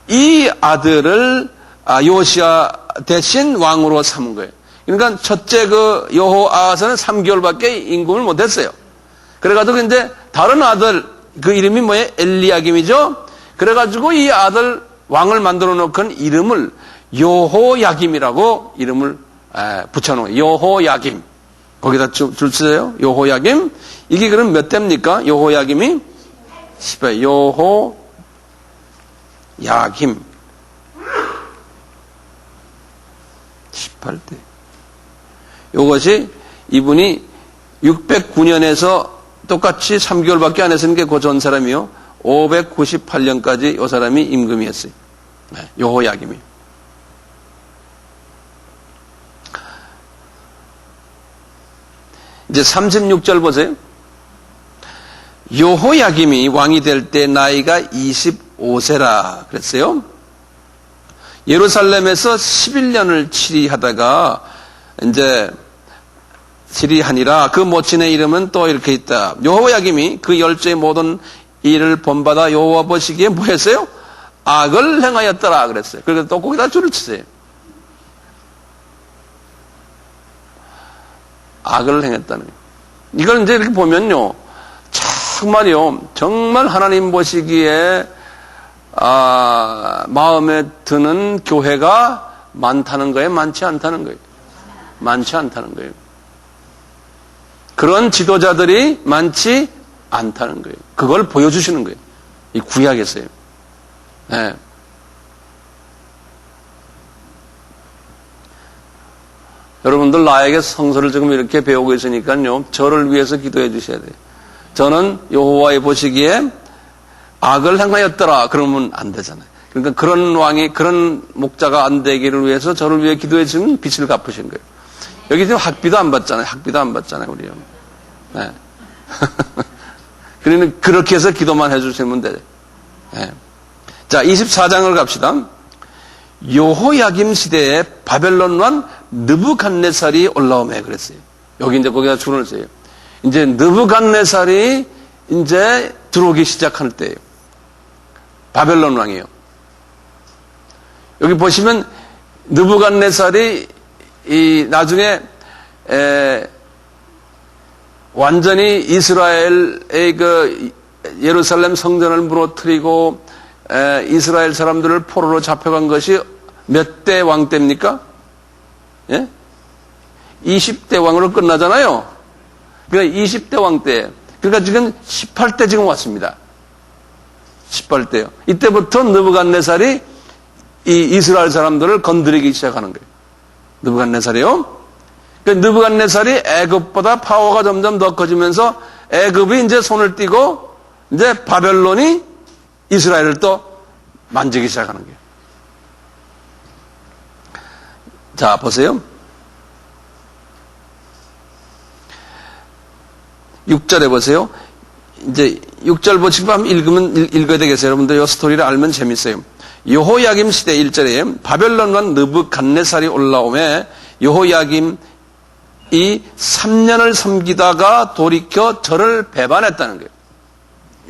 이 아들을 요시아 대신 왕으로 삼은 거예요. 그러니까 첫째 그 여호아하스는 3개월밖에 임금을 못했어요. 그래가지고 이제 다른 아들 그 이름이 뭐예요? 엘리아김이죠. 그래가지고 이 아들 왕을 만들어 놓은 이름을 여호야김이라고 이름을 붙여놓은 거예요. 여호야김. 거기다 줄 써요. 여호야김. 이게 그럼 몇 대입니까? 여호야김이 10회. 여호야김 18대. 이것이 이분이 609년에서 똑같이 3개월밖에 안 했으니까 그 전 사람이요. 598년까지 이 사람이 임금이었어요. 네, 여호야김이. 이제 36절 보세요. 여호야김이 왕이 될 때 나이가 25세라 그랬어요. 예루살렘에서 11년을 치리하다가 이제 치리하니라. 그 모친의 이름은 또 이렇게 있다. 여호야김이 그 열조의 모든 일을 본받아 여호와 보시기에 뭐 했어요? 악을 행하였더라 그랬어요. 그래서 또 거기다 줄을 치세요. 악을 행했다는 거예요. 이걸 이제 이렇게 보면요. 정말요. 정말 하나님 보시기에 마음에 드는 교회가 많다는 거예요? 많지 않다는 거예요? 많지 않다는 거예요. 그런 지도자들이 많지 않다는 거예요. 그걸 보여주시는 거예요. 이 구약에서요. 네. 여러분들 나에게 성서를 지금 이렇게 배우고 있으니까요. 저를 위해서 기도해 주셔야 돼요. 저는 여호와의 보시기에 악을 행하였더라. 그러면 안 되잖아요. 그러니까 그런 왕이, 그런 목자가 안 되기를 위해서 저를 위해 기도해 주면 빛을 갚으신 거예요. 여기 지금 학비도 안 받잖아요. 학비도 안 받잖아요, 우리요. 네. 그러니까 그렇게 해서 기도만 해주시면 돼요. 네. 자, 24장을 갑시다. 여호야김 시대에 바벨론 왕 느부갓네살이 올라오매 그랬어요. 여기 이제 거기다 줄을 써요. 이제 느부갓네살이 이제 들어오기 시작할 때예요. 바벨론 왕이에요. 여기 보시면 느부갓네살이 이 나중에 완전히 이스라엘의 그 예루살렘 성전을 무너뜨리고 이스라엘 사람들을 포로로 잡혀간 것이 몇 대 왕 때입니까? 예? 20대 왕으로 끝나잖아요. 그러니까 20대 왕 때. 그러니까 지금 18대 지금 왔습니다. 18대요. 이때부터 느부갓네살이 이 이스라엘 사람들을 건드리기 시작하는 거예요. 느부갓네살이요. 그러니까 느부갓네살이 애굽보다 파워가 점점 더 커지면서 애굽이 이제 손을 띄고 이제 바벨론이 이스라엘을 또 만지기 시작하는 거예요. 자, 보세요. 6절에 보세요. 이제 6절 보시고 한번 읽어야 되겠어요. 여러분들 이 스토리를 알면 재밌어요. 여호야김 시대 1절에 바벨론 왕 느부갓네살이 올라오매 여호야김이 3년을 섬기다가 돌이켜 저를 배반했다는 거예요.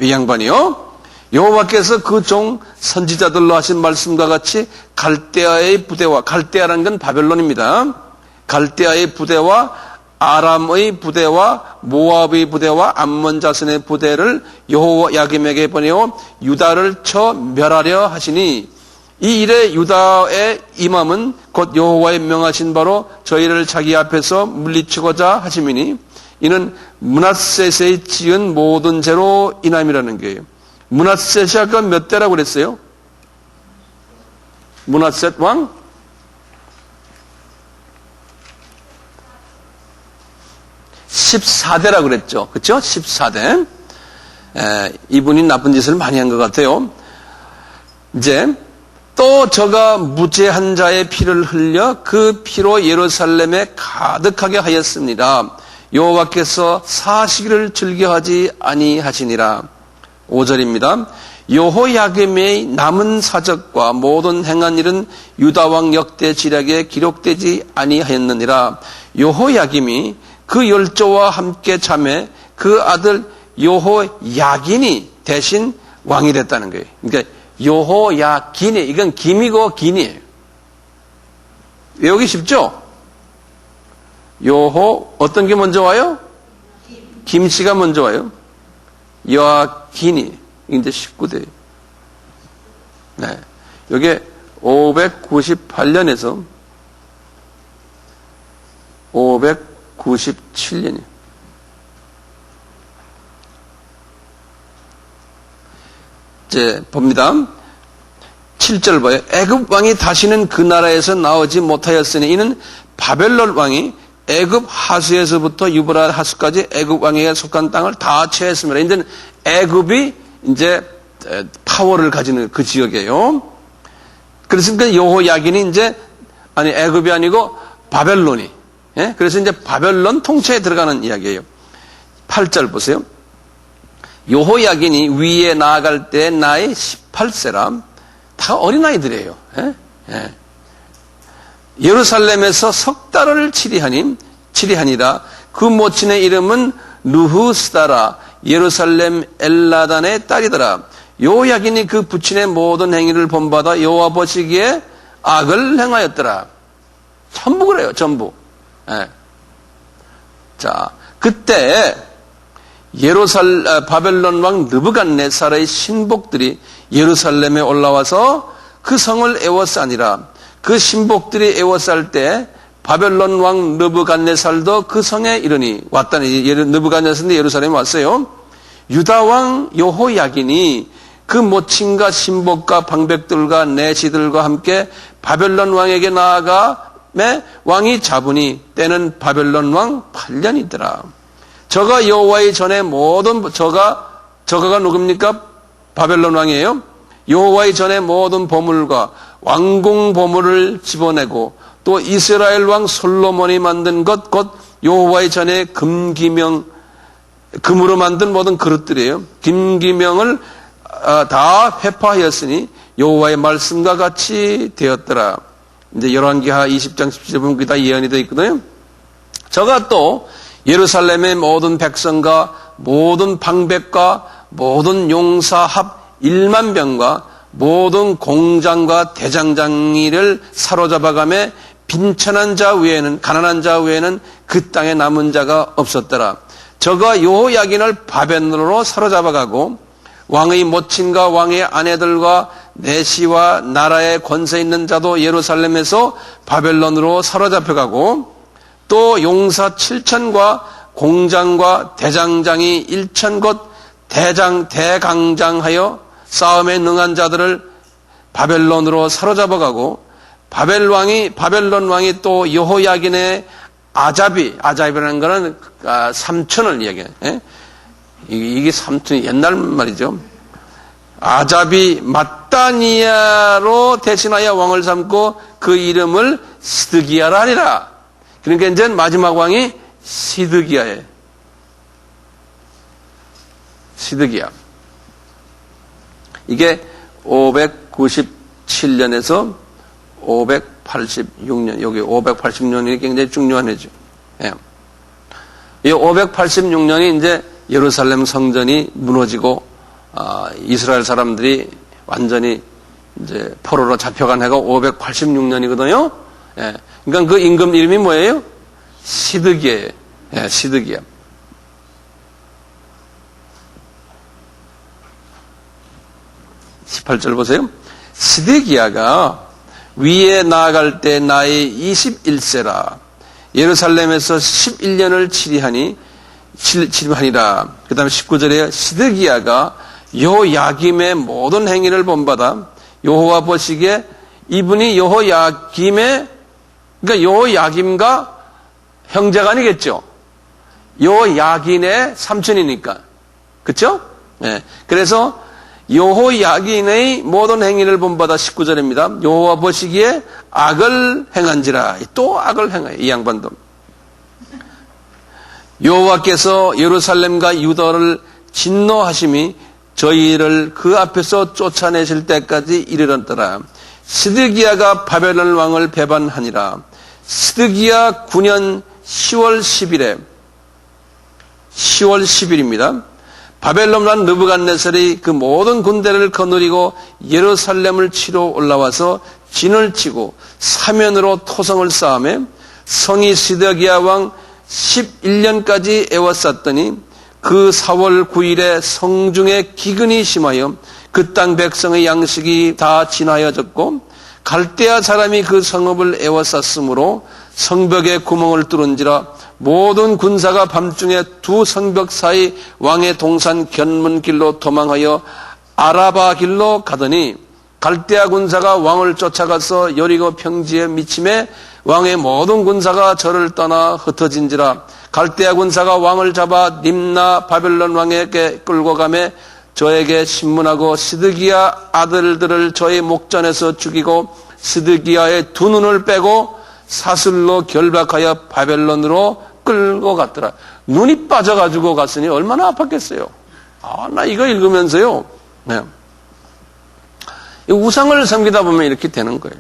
이 양반이요. 여호와께서 그 종 선지자들로 하신 말씀과 같이 갈대아의 부대와, 갈대아라는 건 바벨론입니다. 갈대아의 부대와 아람의 부대와 모압의 부대와 암몬 자손의 부대를 여호야김에게 보내어 유다를 쳐 멸하려 하시니 이 일에 유다의 임함은 곧 여호와의 명하신 바로 저희를 자기 앞에서 물리치고자 하심이니 이는 므낫셋의 지은 모든 죄로 인함이라는 거예요. 므낫셋이 아까 몇 대라고 그랬어요? 므낫셋 왕? (14대라고) 그랬죠. 그렇죠? 14대. 이분이 나쁜 짓을 많이 한 것 같아요. 이제 또 저가 무죄한 자의 피를 흘려 그 피로 예루살렘에 가득하게 하였습니다. 여호와께서 사시기를 즐겨하지 아니하시니라. 5절입니다. 여호야김의 남은 사적과 모든 행한 일은 유다왕 역대 지략에 기록되지 아니하였느니라. 여호야김이 그 열조와 함께 참해 그 아들 여호야긴이 대신 왕이 됐다는 거예요. 그러니까 여호야긴이, 이건 김이고 긴이에요. 외우기 쉽죠? 어떤 게 먼저 와요? 김씨가 먼저 와요. 여호야긴이, 이제 19대예요. 네. 이게 598년에서 597년이에요. 이제 봅니다. 7절 봐요. 애굽 왕이 다시는 그 나라에서 나오지 못하였으니 이는 바벨론 왕이 애굽 하수에서부터 유브라 하수까지 애굽 왕에게 속한 땅을 다 취했습니다. 이제 애굽이 이제 파워를 가지는 그 지역이에요. 그래서 여호야긴이 이제 애굽이 아니고 바벨론이, 예? 그래서 이제 바벨론 통치에 들어가는 이야기예요. 8절 보세요. 여호야긴이 위에 나아갈 때 나이 18세라. 다 어린아이들이에요. 예? 예. 예루살렘에서 석 달을 치리하니라. 그 모친의 이름은 누후스다라. 예루살렘 엘라단의 딸이더라. 여호야긴이 그 부친의 모든 행위를 본받아 여호와 보시기에 악을 행하였더라. 전부 그래요. 전부. 예. 자, 그때 바벨론 왕 느부갓네살의 신복들이 예루살렘에 올라와서 그 성을 에워싸니라. 그 신복들이 에워쌀 때 바벨론 왕 느부갓네살도 그 성에 이르니 왔다니. 느부갓네살이 예루살렘에 왔어요. 유다 왕 여호야긴이 그 모친과 신복과 방백들과 내시들과 함께 바벨론 왕에게 나아가매 왕이 잡으니 때는 바벨론 왕 8년이더라. 저가 여호와의 전에 모든 저가가 누굽니까? 바벨론 왕이에요. 여호와의 전에 모든 보물과 왕궁 보물을 집어내고 또 이스라엘 왕 솔로몬이 만든 것 곧 여호와의 전에 금으로 만든 모든 그릇들이에요. 김기명을 다 회파하였으니 여호와의 말씀과 같이 되었더라. 이제 열왕기하 20장 17절 보면 그게 다 예언이 되어 있거든요. 저가 또 예루살렘의 모든 백성과 모든 방백과 모든 용사 합 1만 병과 모든 공장과 대장장이를 사로잡아가며 빈천한 자 외에는 가난한 자 외에는 그 땅에 남은 자가 없었더라. 저가 여호야긴을 바벨론으로 사로잡아가고 왕의 모친과 왕의 아내들과 내시와 나라의 권세 있는 자도 예루살렘에서 바벨론으로 사로잡혀가고 또 용사 7천과 공장과 대장장이 1천 곧 대강장하여 싸움에 능한 자들을 바벨론으로 사로잡아가고 바벨론 왕이 또 여호야긴의 아잡이라는 거는 삼촌을 얘기해요. 예? 이게 삼촌이 옛날 말이죠. 아잡이 마따니아로 대신하여 왕을 삼고 그 이름을 시드기야라 하니라. 그러니까 이제 마지막 왕이 시드기야예요. 시드기야. 이게 597년에서 586년, 여기 586년이 굉장히 중요한 해죠. 예. 이 586년이 이제 예루살렘 성전이 무너지고, 이스라엘 사람들이 완전히 이제 포로로 잡혀간 해가 586년이거든요. 예. 그러니까 그 임금 이름이 뭐예요? 시드기야예요. 예, 시드기야. 18절 보세요. 시드기야가 위에 나아갈 때 나이 21세라. 예루살렘에서 11년을 치리하니라. 그 다음에 19절에 시드기야가 여호야김의 모든 행위를 본받아 여호와 보시기에 이분이 여호야김의, 그러니까 여호야김과 형제가 아니겠죠. 여호야긴의 삼촌이니까. 그렇죠? 네. 그래서 여호야긴의 모든 행위를 본받아 19절입니다. 여호와 보시기에 악을 행한지라. 또 악을 행해요. 이 양반도. 여호와께서 예루살렘과 유다를 진노하심이 저희를 그 앞에서 쫓아내실 때까지 이르렀더라. 시드기야가 바벨론 왕을 배반하니라. 시드기야 9년 10월 10일입니다. 바벨론 왕 느부갓네살이 그 모든 군대를 거느리고 예루살렘을 치러 올라와서 진을 치고 사면으로 토성을 쌓으며 성이 시드기야 왕 11년까지 에워쌌더니 그 4월 9일에 성중에 기근이 심하여 그 땅 백성의 양식이 다 진하여졌고 갈대아 사람이 그 성읍을 에워쌌으므로 성벽에 구멍을 뚫은지라 모든 군사가 밤중에 두 성벽 사이 왕의 동산 견문길로 도망하여 아라바 길로 가더니 갈대아 군사가 왕을 쫓아가서 여리고 평지에 미침에 왕의 모든 군사가 저를 떠나 흩어진지라. 갈대아 군사가 왕을 잡아 림나 바벨론 왕에게 끌고 가매 저에게 신문하고 시드기야 아들들을 저의 목전에서 죽이고 시드기야의 두 눈을 빼고 사슬로 결박하여 바벨론으로 끌고 갔더라. 눈이 빠져가지고 갔으니 얼마나 아팠겠어요. 나 이거 읽으면서요. 네. 우상을 섬기다 보면 이렇게 되는 거예요.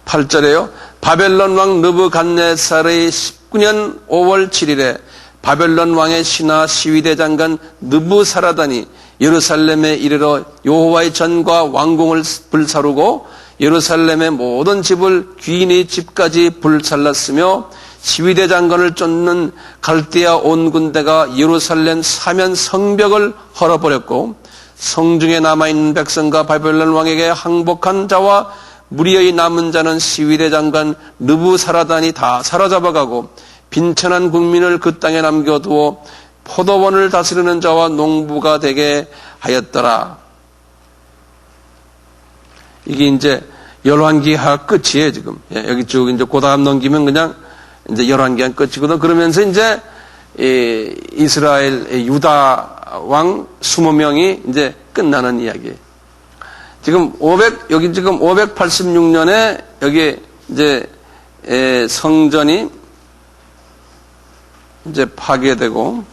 8절에요. 바벨론 왕 느부갓네살의 19년 5월 7일에 바벨론 왕의 신하 시위대 장관 느부사라단이 예루살렘에 이르러 여호와의 전과 왕궁을 불사르고 예루살렘의 모든 집을 귀인의 집까지 불살랐으며 시위대 장관을 쫓는 갈대아 온 군대가 예루살렘 사면 성벽을 헐어버렸고 성중에 남아있는 백성과 바벨론 왕에게 항복한 자와 무리의 남은 자는 시위대 장관 느부사라단이 다 사로잡아가고 빈천한 국민을 그 땅에 남겨두어 포도원을 다스리는 자와 농부가 되게 하였더라. 이게 이제 열왕기하 끝이에요, 지금. 여기 쭉 이제 고다음 넘기면 그냥 이제 열왕기하 끝이거든. 그러면서 이제 이스라엘 유다 왕 20명이 이제 끝나는 이야기예요. 지금 여기 지금 586년에 여기 이제 성전이 이제 파괴되고,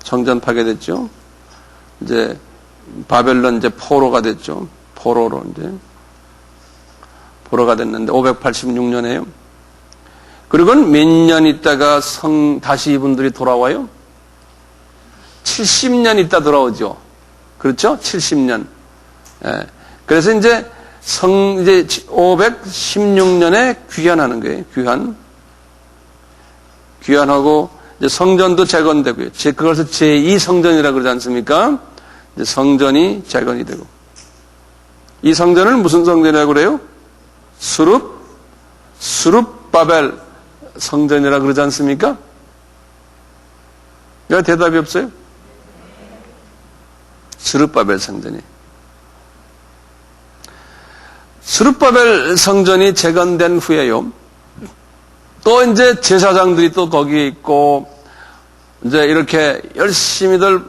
성전 파괴됐죠. 이제 바벨론 이제 포로가 됐죠. 포로로 이제 포로가 됐는데 586년에요. 그리고 몇 년 있다가 다시 이분들이 돌아와요. 70년 있다 돌아오죠. 그렇죠? 70년. 예. 그래서 이제 이제 516년에 귀환하는 거예요. 귀환하고 이제 성전도 재건되고요. 그것을 제2성전이라고 그러지 않습니까? 이제 성전이 재건이 되고. 이 성전을 무슨 성전이라고 그래요? 수룹바벨 성전이라고 그러지 않습니까? 왜 대답이 없어요? 수룹바벨 성전이. 수룹바벨 성전이 재건된 후에요. 또 이제 제사장들이 또 거기에 있고, 이제 이렇게 열심히들,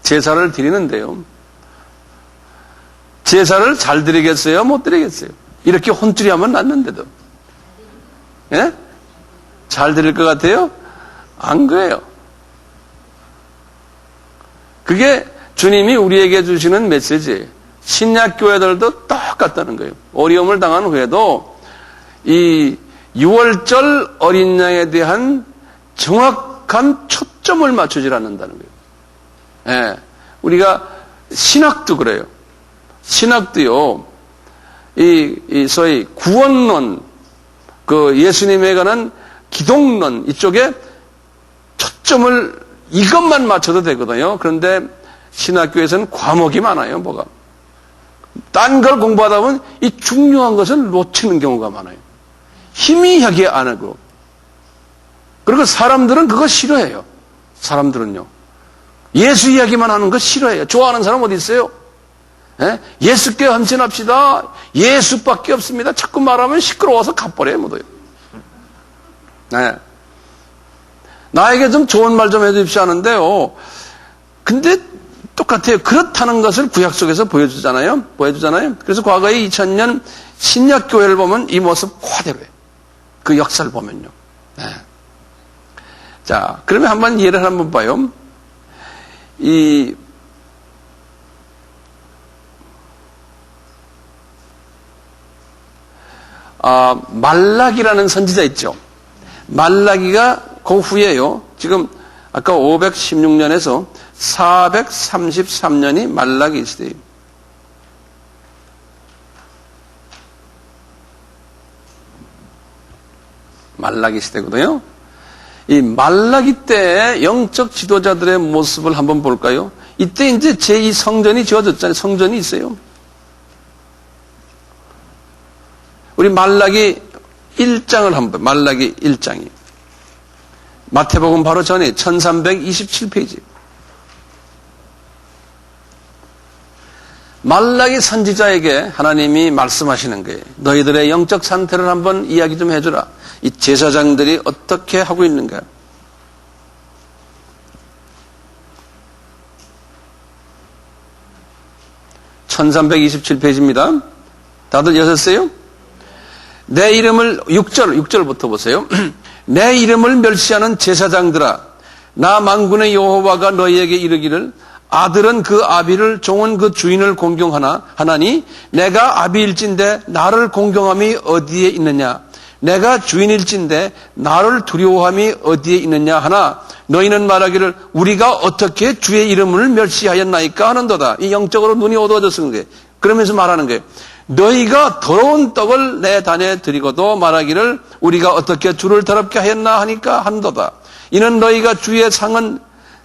제사를 드리는데요. 제사를 잘 드리겠어요? 못 드리겠어요? 이렇게 혼쭐이 하면 났는데도. 예? 잘 드릴 것 같아요? 안 그래요. 그게 주님이 우리에게 주시는 메시지예요. 신약교회들도 똑같다는 거예요. 어려움을 당한 후에도 이 6월절 어린 양에 대한 정확한 초점을 맞추질 않는다는 거예요. 예. 우리가 신학도 그래요. 신학도요, 소위 구원론, 예수님에 관한 기독론, 이쪽에 초점을 이것만 맞춰도 되거든요. 그런데 신학교에서는 과목이 많아요, 뭐가. 딴 걸 공부하다 보면 이 중요한 것을 놓치는 경우가 많아요. 희미하게 안 하고. 그리고 사람들은 그거 싫어해요. 사람들은요. 예수 이야기만 하는 거 싫어해요. 좋아하는 사람 어디 있어요? 예? 예수께 헌신합시다. 예수밖에 없습니다. 자꾸 말하면 시끄러워서 가버려요, 모두요. 네. 나에게 좀 좋은 말 좀 해주십시오 하는데요. 근데 똑같아요. 그렇다는 것을 구약 속에서 보여주잖아요. 그래서 과거에 2000년 신약교회를 보면 이 모습 그대로예요. 그 역사를 보면요. 네. 자, 그러면 한번 예를 한번 봐요. 말라기라는 선지자 있죠. 말라기가 그 후에요. 지금 아까 516년에서 433년이 말라기 시대예요. 말라기 시대거든요. 이 말라기 때의 영적 지도자들의 모습을 한번 볼까요? 이때 이제 제2성전이 지어졌잖아요. 성전이 있어요. 우리 말라기 1장을 한번, 말라기 1장이. 마태복음 바로 전에 1327페이지. 말라기 선지자에게 하나님이 말씀하시는 거예요. 너희들의 영적 상태를 한번 이야기 좀 해주라. 이 제사장들이 어떻게 하고 있는가. (1327페이지입니다) 다들 여셨어요? 내 이름을 6절부터 보세요. 내 이름을 멸시하는 제사장들아, 나 만군의 여호와가 너희에게 이르기를 아들은 그 아비를, 종은 그 주인을 공경하나니 내가 아비일진데 나를 공경함이 어디에 있느냐? 내가 주인일진데 나를 두려워함이 어디에 있느냐 하나 너희는 말하기를 우리가 어떻게 주의 이름을 멸시하였나이까 하는도다. 이 영적으로 눈이 어두워졌은 거예요. 그러면서 말하는 거예요. 너희가 더러운 떡을 내 단에 드리고도 말하기를 우리가 어떻게 주를 더럽게 하였나 하니까 한도다. 이는 너희가 주의 상은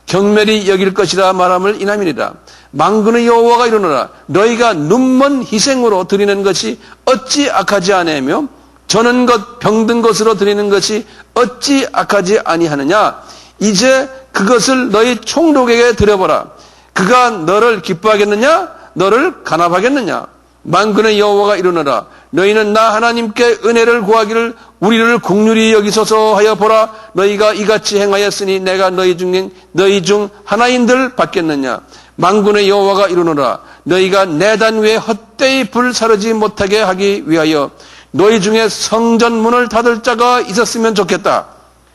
경멸히 여길 것이라 말함을 인함이니라. 만군의 여호와가 이르노라. 너희가 눈먼 희생으로 드리는 것이 어찌 악하지 아니하며 저는 것 병든 것으로 드리는 것이 어찌 악하지 아니하느냐. 이제 그것을 너희 총독에게 드려보라. 그가 너를 기뻐하겠느냐 너를 간합하겠느냐. 만군의 여호와가 이르노라. 너희는 나 하나님께 은혜를 구하기를 우리를 긍휼히 여기소서 하여 보라. 너희가 이같이 행하였으니 내가 너희 중 하나인들 받겠느냐. 만군의 여호와가 이르노라. 너희가 내단 위에 헛되이 불 사르지 못하게 하기 위하여 너희 중에 성전 문을 닫을 자가 있었으면 좋겠다.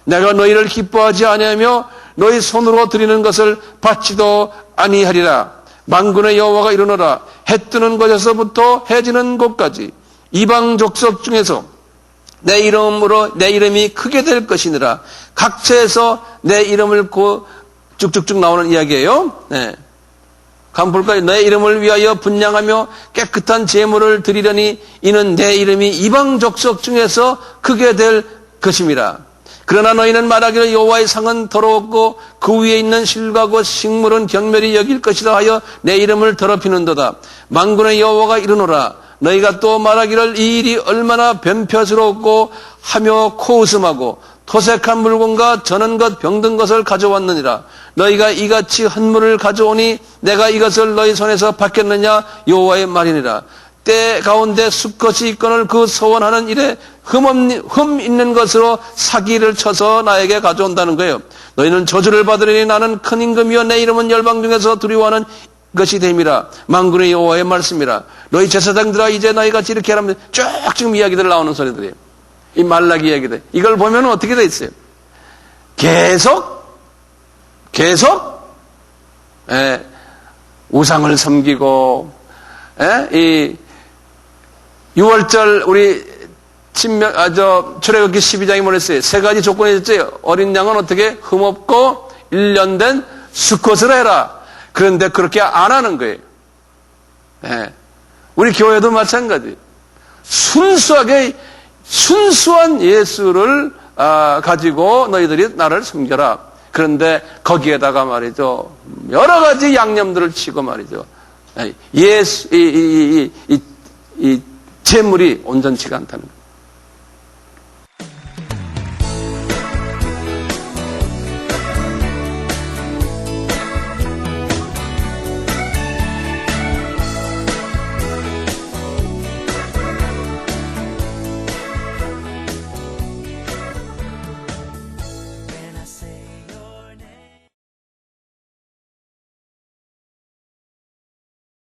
내가 너희를 기뻐하지 아니하며 너희 손으로 드리는 것을 받지도 아니하리라. 만군의 여호와가 이르노라. 해 뜨는 곳에서부터 해 지는 곳까지 이방 족속 중에서 내 이름이 크게 될 것이니라. 각처에서 내 이름을 쭉쭉쭉 나오는 이야기예요. 네. 한번 볼까요? 내 이름을 위하여 분향하며 깨끗한 제물을 드리려니 이는 내 이름이 이방 족속 중에서 크게 될 것임이라. 그러나 너희는 말하기를 여호와의 상은 더러웠고 그 위에 있는 실과고 식물은 경멸히 여길 것이라 하여 내 이름을 더럽히는도다. 만군의 여호와가 이르노라. 너희가 또 말하기를 이 일이 얼마나 변표스럽고 하며 코웃음하고 토색한 물건과 저는 것 병든 것을 가져왔느니라. 너희가 이같이 헌물을 가져오니 내가 이것을 너희 손에서 받겠느냐 여호와의 말이니라. 때 가운데 수컷이 있거늘 그 서원하는 일에 흠 있는 것으로 사기를 쳐서 나에게 가져온다는 거예요. 너희는 저주를 받으리니 나는 큰 임금이여 내 이름은 열방 중에서 두려워하는 것이 됨이라. 만군의 여호와의 말씀이라. 너희 제사장들아 이제 너희같이 이렇게 하라면 쭉 지금 이야기들 나오는 소리들이에요. 이 말라기 이야기들. 이걸 보면 어떻게 돼 있어요? 계속 우상을 섬기고 이 6월절 우리 출애굽기 12장에 뭐랬어요? 세 가지 조건이 있었죠. 어린 양은 어떻게 흠없고 1년 된 수컷을 해라. 그런데 그렇게 안 하는 거예요. 우리 교회도 마찬가지. 순수한 예수를 가지고 너희들이 나를 섬겨라. 그런데 거기에다가 말이죠. 여러 가지 양념들을 치고 말이죠. 예수, 이 재물이 온전치가 않다는 거예요.